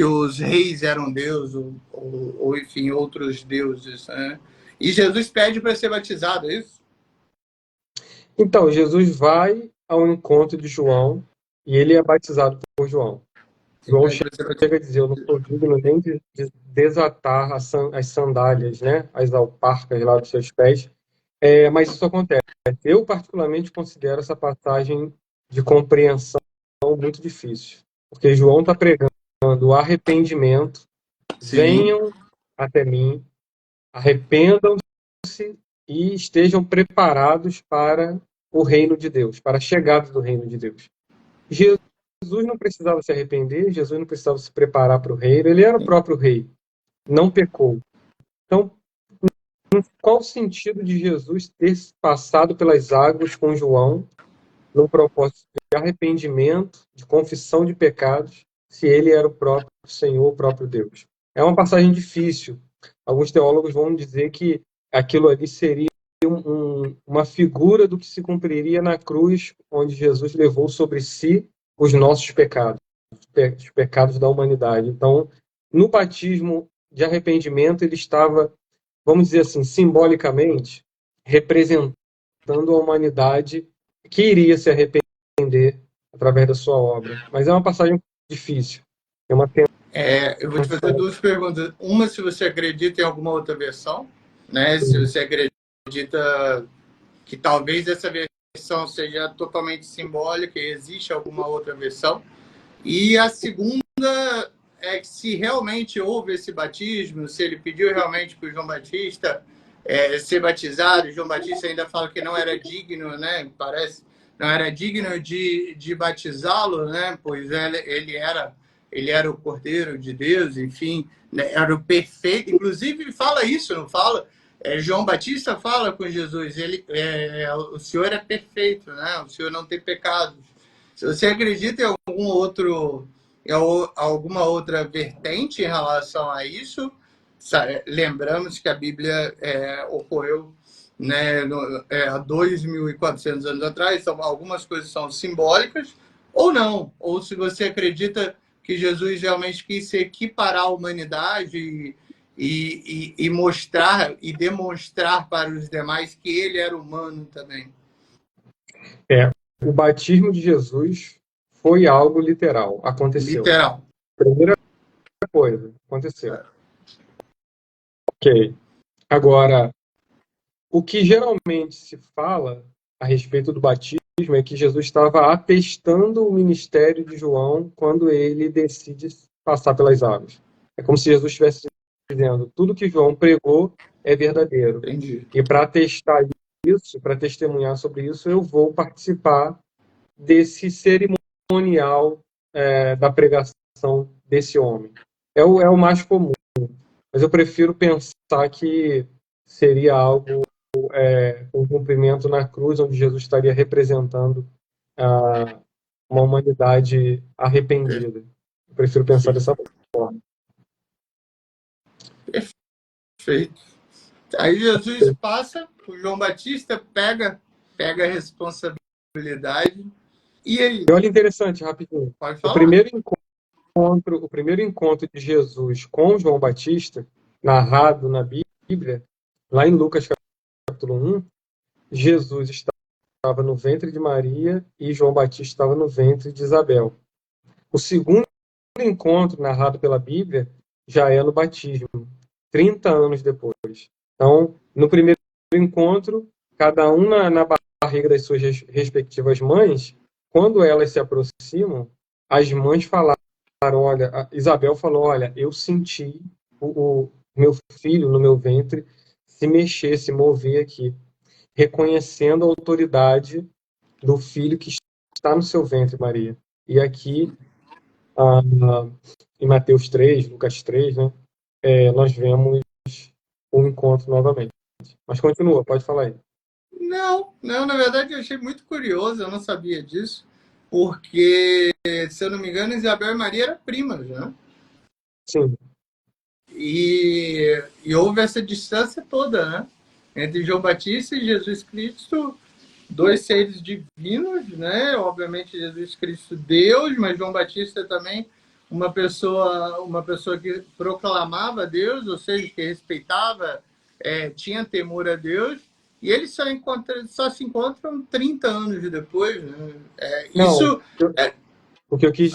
S1: os reis eram Deus, ou enfim, outros deuses, né? E Jesus pede para ser batizado, é isso?
S2: Então, Jesus vai ao encontro de João e ele é batizado por João.
S1: Ele
S2: João
S1: pede para ser batizado.
S2: chega a dizer: eu não sou digno nem de desatar as sandálias, né, as alparcas lá dos seus pés. Mas isso acontece. Eu, particularmente, considero essa passagem de compreensão muito difícil, porque João está pregando o arrependimento.
S1: Sim.
S2: Venham até mim, arrependam-se e estejam preparados para o reino de Deus, para a chegada do reino de Deus. Jesus não precisava se arrepender, Jesus não precisava se preparar para o reino, ele era o próprio rei, não pecou. Então, qual o sentido de Jesus ter passado pelas águas com João, num propósito de arrependimento, de confissão de pecados, se ele era o próprio Senhor, o próprio Deus? É uma passagem difícil. Alguns teólogos vão dizer que aquilo ali seria uma figura do que se cumpriria na cruz, onde Jesus levou sobre si os nossos pecados, os pecados da humanidade. Então, no batismo de arrependimento, ele estava, vamos dizer assim, simbolicamente, representando a humanidade que iria se arrepender através da sua obra. Mas é uma passagem difícil. É uma
S1: Eu vou te fazer duas perguntas. Uma, se você acredita em alguma outra versão, né? Se você acredita que talvez essa versão seja totalmente simbólica e existe alguma outra versão. E a segunda é que se realmente houve esse batismo, se ele pediu realmente para o João Batista ser batizado, João Batista ainda fala que não era digno, né? Parece, não era digno de batizá-lo, né? Pois ele era o Cordeiro de Deus, enfim, né? Era o perfeito. Inclusive fala isso, não fala? João Batista fala com Jesus, o Senhor é perfeito, né? O Senhor não tem pecados. Se você acredita em alguma outra vertente em relação a isso, lembramos que a Bíblia ocorreu, né, há 2.400 anos atrás, então algumas coisas são simbólicas ou não. Ou se você acredita que Jesus realmente quis se equiparar à humanidade e mostrar e demonstrar para os demais que ele era humano também.
S2: O batismo de Jesus foi algo literal, aconteceu.
S1: Literal.
S2: Primeira coisa, aconteceu. Ok. Agora, o que geralmente se fala a respeito do batismo é que Jesus estava atestando o ministério de João quando ele decide passar pelas águas. É como se Jesus estivesse dizendo, tudo que João pregou é verdadeiro.
S1: Entendi.
S2: E para atestar isso, para testemunhar sobre isso, eu vou participar desse cerimonial da pregação desse homem. É o mais comum, mas eu prefiro pensar que seria algo um cumprimento na cruz, onde Jesus estaria representando uma humanidade arrependida. Eu prefiro pensar dessa forma.
S1: Perfeito. Aí Jesus passa, o João Batista pega a responsabilidade. E aí?
S2: Olha, interessante, rapidinho.
S1: Pode falar.
S2: O primeiro encontro de Jesus com João Batista, narrado na Bíblia, lá em Lucas capítulo 1, Jesus estava no ventre de Maria e João Batista estava no ventre de Isabel. O segundo encontro narrado pela Bíblia já é no batismo, 30 anos depois. Então, no primeiro encontro, cada um na barriga das suas respectivas mães, quando elas se aproximam, as mães falaram, olha, Isabel falou, olha, eu senti o meu filho no meu ventre se mexer, se mover aqui, reconhecendo a autoridade do filho que está no seu ventre, Maria. E aqui, em Mateus 3, Lucas 3, né, nós vemos o encontro novamente. Mas continua, pode falar aí.
S1: Não, na verdade eu achei muito curioso, eu não sabia disso, porque, se eu não me engano, Isabel e Maria eram primas, né?
S2: Sim.
S1: E houve essa distância toda, né? Entre João Batista e Jesus Cristo, dois seres divinos, né? Obviamente Jesus Cristo Deus, mas João Batista também uma pessoa que proclamava Deus, ou seja, que respeitava, tinha temor a Deus, e eles só se encontram 30 anos depois, né?
S2: Não, o que eu quis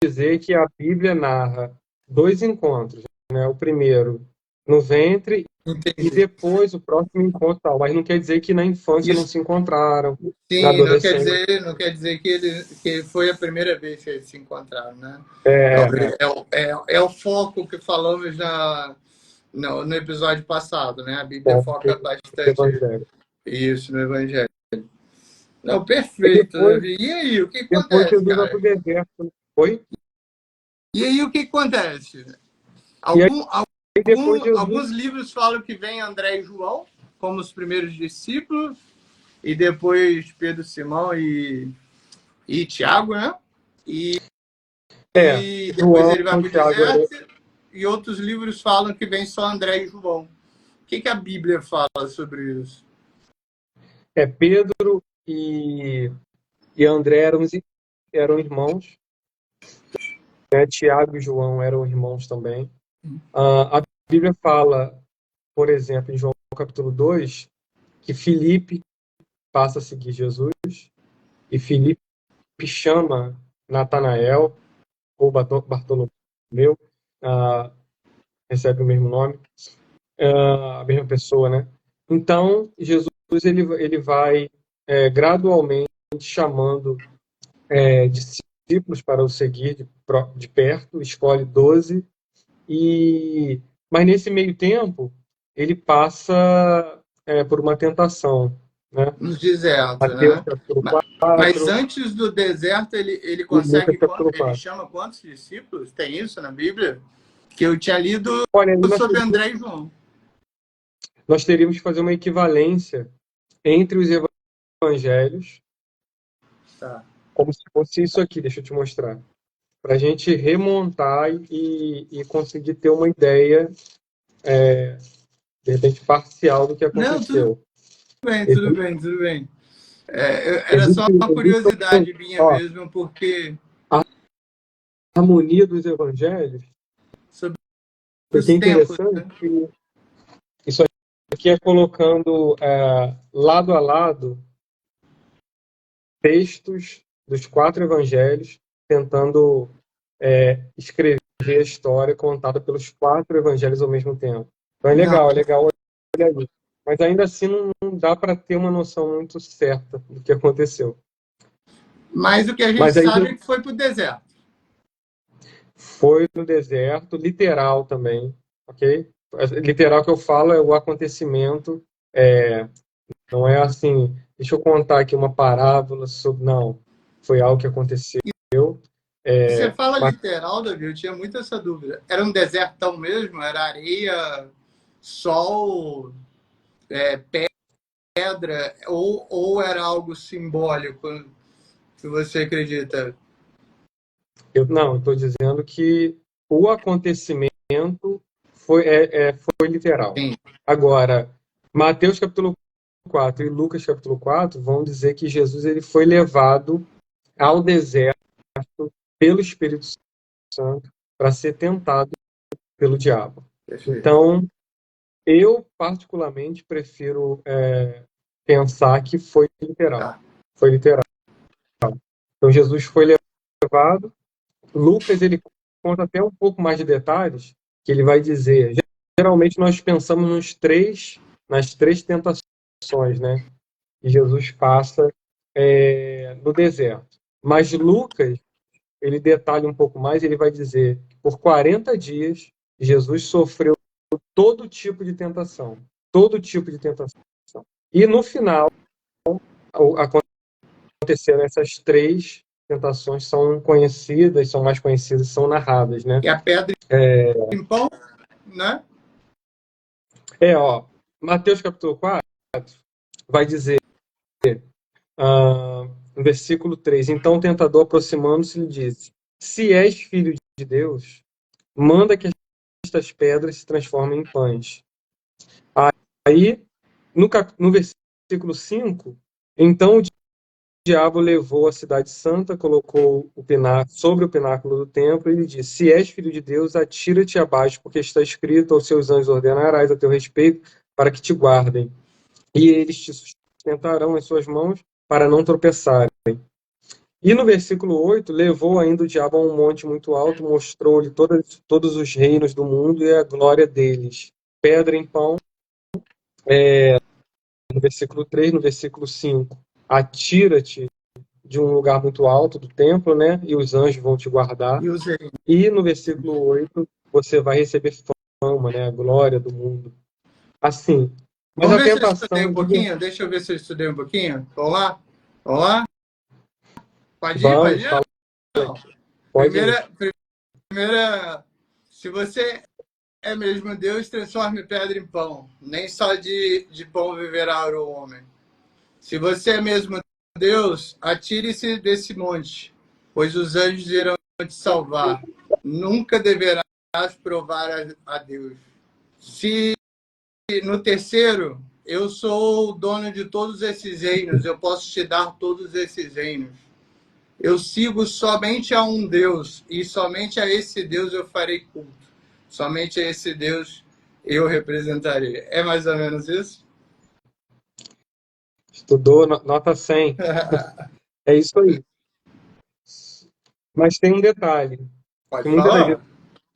S2: dizer é que a Bíblia narra dois encontros, né? O primeiro no ventre. Entendi. E depois o próximo encontro tal, mas não quer dizer que na infância não se encontraram.
S1: Sim, não quer dizer que foi a primeira vez que eles se encontraram, né? É o foco que falamos no episódio passado, né? A Bíblia foca bastante
S2: Evangelho.
S1: Isso, no Evangelho. Não,
S2: Aí
S1: perfeito,
S2: depois,
S1: Davi. E aí, o que
S2: depois
S1: acontece,
S2: Jesus vai para
S1: cara?
S2: o deserto. Oi?
S1: E aí, o que acontece?
S2: E aí
S1: Algum,
S2: depois Jesus.
S1: alguns livros falam que vem André e João como os primeiros discípulos, e depois Pedro, Simão e Tiago, né?
S2: É,
S1: E depois
S2: João,
S1: ele vai para o
S2: Tiago,
S1: deserto, e outros livros falam que vem só André e João. O que a Bíblia fala sobre isso?
S2: Pedro e André eram irmãos, né? Tiago e João eram irmãos também. A Bíblia fala, por exemplo, em João capítulo 2, que Filipe passa a seguir Jesus e Filipe chama Natanael ou Bartolomeu, recebe o mesmo nome, a mesma pessoa, né? Então, Jesus ele vai gradualmente chamando discípulos para o seguir de perto, escolhe 12, mas nesse meio tempo ele passa por uma tentação, né?
S1: Nos desertos,
S2: Mateus
S1: né?
S2: capítulo
S1: Mas
S2: 4
S1: antes do deserto, ele
S2: e Lucas
S1: consegue.
S2: capítulo
S1: Ele
S2: 4.
S1: chama quantos discípulos? Tem isso na Bíblia? Que eu tinha lido
S2: Olha,
S1: sobre André e João.
S2: nós teríamos que fazer uma equivalência entre os evangelhos,
S1: Tá.
S2: como se fosse isso aqui, deixa eu te mostrar, para a gente remontar e conseguir ter uma ideia, de repente, parcial do que
S1: Não, tudo
S2: aconteceu.
S1: bem, tudo
S2: Existe,
S1: bem, tudo bem. Era só
S2: existe,
S1: uma curiosidade minha
S2: ó,
S1: mesmo, porque
S2: a harmonia dos evangelhos,
S1: sobre
S2: porque é
S1: os tempos,
S2: interessante
S1: né?
S2: que isso aqui é colocando lado a lado textos dos 4 evangelhos, tentando escrever a história contada pelos 4 evangelhos ao mesmo tempo. Então
S1: Não,
S2: é legal olhar isso. Mas ainda assim não dá para ter uma noção muito certa do que aconteceu.
S1: mas o que a gente
S2: Mas aí
S1: sabe é que foi para o deserto.
S2: foi no deserto, literal também, ok? Literal que eu falo é o acontecimento, não é assim, deixa eu contar aqui uma parábola sobre, não, foi algo que aconteceu.
S1: Você fala
S2: Mas
S1: literal, Davi, eu tinha muito essa dúvida. Era um desertão mesmo? Era areia, sol, pedra? Ou era algo simbólico que você acredita?
S2: eu estou dizendo que o acontecimento foi literal.
S1: Sim.
S2: Agora, Mateus capítulo 4 e Lucas capítulo 4 vão dizer que Jesus ele foi levado ao deserto pelo Espírito Santo para ser tentado pelo diabo.
S1: Perfeito.
S2: Então, eu particularmente prefiro pensar que foi literal.
S1: Tá.
S2: Foi literal. Então, Jesus foi levado. Lucas ele conta até um pouco mais de detalhes, que ele vai dizer. Geralmente nós pensamos nas três tentações, né? Que Jesus passa no deserto. Mas Lucas ele detalha um pouco mais, ele vai dizer que por 40 dias Jesus sofreu todo tipo de tentação, todo tipo de tentação. E no final aconteceram essas 3 tentações, são conhecidas, são mais conhecidas, são narradas, né?
S1: E a pedra em pão, né?
S2: Ó, Mateus capítulo 4 vai dizer, no versículo 3, então o tentador aproximando-se lhe disse, se és filho de Deus, manda que estas pedras se transformem em pães. Aí, no versículo 5, então o diabo levou a cidade santa, colocou sobre o pináculo do templo e lhe disse, se és filho de Deus, atira-te abaixo, porque está escrito, aos seus anjos ordenarás a teu respeito, para que te guardem. E eles te sustentarão em suas mãos, para não tropeçarem. E no versículo 8, levou ainda o diabo a um monte muito alto, mostrou-lhe todos os reinos do mundo e a glória deles. Pedra em pão, no versículo 3, no versículo 5, atira-te de um lugar muito alto do templo, né? E os anjos vão te guardar.
S1: E usei.
S2: E no versículo 8, você vai receber fama, né? A glória do mundo. Assim. Mas
S1: Vamos
S2: a
S1: ver se eu estudei
S2: tentação
S1: um
S2: de.
S1: pouquinho? Deixa eu ver se eu estudei um pouquinho. Vamos lá? Vamos lá? Pode ir? Pode
S2: Vamos,
S1: ir?
S2: fala
S1: Não.
S2: aqui. Pode ir.
S1: Primeira, se você é mesmo Deus, transforme pedra em pão. Nem só de pão viverá o homem. Se você é mesmo Deus, atire-se desse monte, pois os anjos irão te salvar. Nunca deverás provar a Deus. Se no terceiro, eu sou o dono de todos esses reinos, eu posso te dar todos esses reinos. Eu sigo somente a um Deus, e somente a esse Deus eu farei culto. Somente a esse Deus eu representarei. É mais ou menos isso?
S2: Estudou nota 100. É isso aí. Mas tem um detalhe, que
S1: Pode
S2: muitas das
S1: falar.
S2: vezes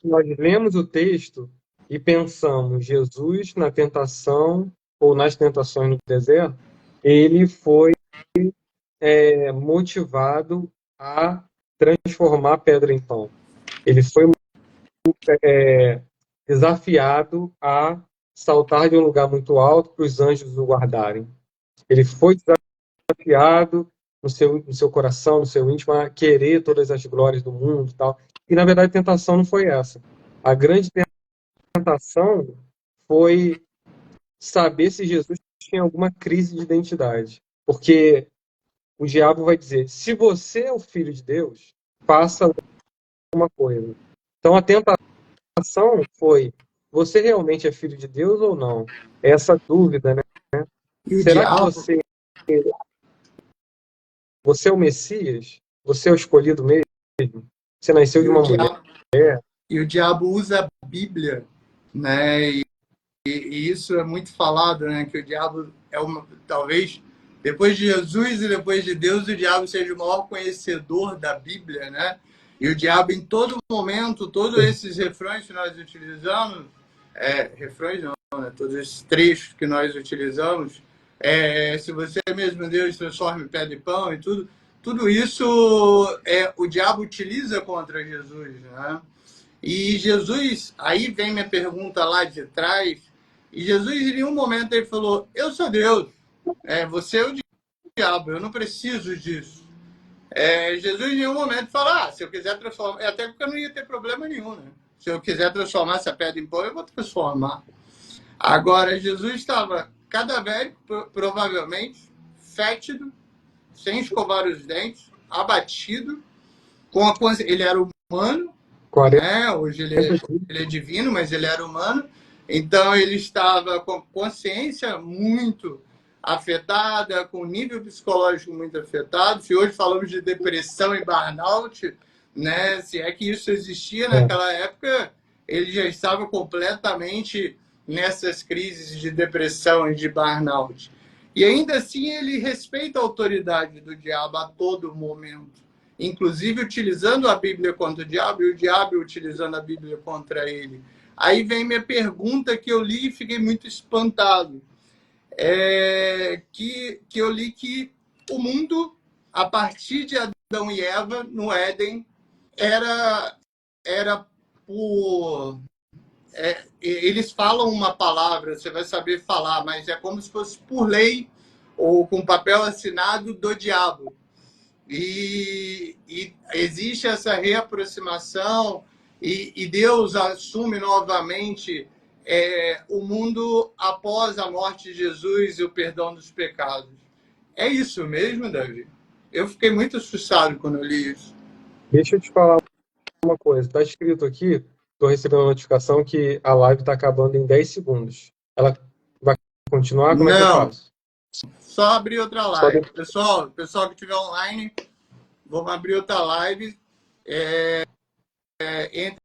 S2: nós lemos o texto e pensamos, Jesus na tentação ou nas tentações no deserto, ele foi motivado a transformar pedra em pão. Ele foi desafiado a saltar de um lugar muito alto para os anjos o guardarem. Ele foi desafiado no seu coração, no seu íntimo, a querer todas as glórias do mundo e tal. E, na verdade, a tentação não foi essa. A grande tentação foi saber se Jesus tinha alguma crise de identidade. Porque o diabo vai dizer, se você é o filho de Deus, faça alguma coisa. Então, a tentação foi, você realmente é filho de Deus ou não? Essa dúvida, né?
S1: E o
S2: Será que
S1: diabo,
S2: você é o Messias? Você é o escolhido mesmo? Você nasceu
S1: e
S2: de
S1: o
S2: uma mulher?
S1: diabo, e o diabo usa a Bíblia, né? E isso é muito falado, né? Que o diabo é uma, talvez depois de Jesus e depois de Deus, o diabo seja o maior conhecedor da Bíblia, né? E o diabo em todo momento, todos esses refrões que nós utilizamos, refrões não, né? Todos esses trechos que nós utilizamos, se você é mesmo Deus, transforme pedra em pão e tudo, tudo isso o diabo utiliza contra Jesus, né? E Jesus, aí vem minha pergunta lá de trás, e Jesus em nenhum momento ele falou, eu sou Deus, você é o diabo, eu não preciso disso. Jesus em nenhum momento fala, se eu quiser transformar, até porque eu não ia ter problema nenhum, né? Se eu quiser transformar essa pedra em pão, eu vou transformar. Agora, Jesus estava cadavérico, provavelmente, fétido, sem escovar os dentes, abatido, com a consciência, ele era humano,
S2: 40
S1: né? Hoje
S2: dias.
S1: ele é divino, mas ele era humano. Então ele estava com consciência muito afetada, com nível psicológico muito afetado. Se hoje falamos de depressão e burnout, né? Se é que isso existia naquela época, ele já estava completamente nessas crises de depressão e de burnout. E ainda assim ele respeita a autoridade do diabo a todo momento, inclusive utilizando a Bíblia contra o diabo e o diabo utilizando a Bíblia contra ele. Aí vem minha pergunta que eu li e fiquei muito espantado. Que eu li que o mundo, a partir de Adão e Eva, no Éden, era por... eles falam uma palavra, você vai saber falar, mas é como se fosse por lei ou com papel assinado do diabo. E existe essa reaproximação e Deus assume novamente o mundo após a morte de Jesus e o perdão dos pecados. É isso mesmo, Davi? Eu fiquei muito assustado quando eu li isso.
S2: Deixa eu te falar uma coisa. Está escrito aqui, estou recebendo uma notificação que a live está acabando em 10 segundos. Ela vai continuar? Como é que eu
S1: Não,
S2: faço?
S1: só abrir outra
S2: Só
S1: live. Pessoal que estiver online, vamos abrir outra live. Entre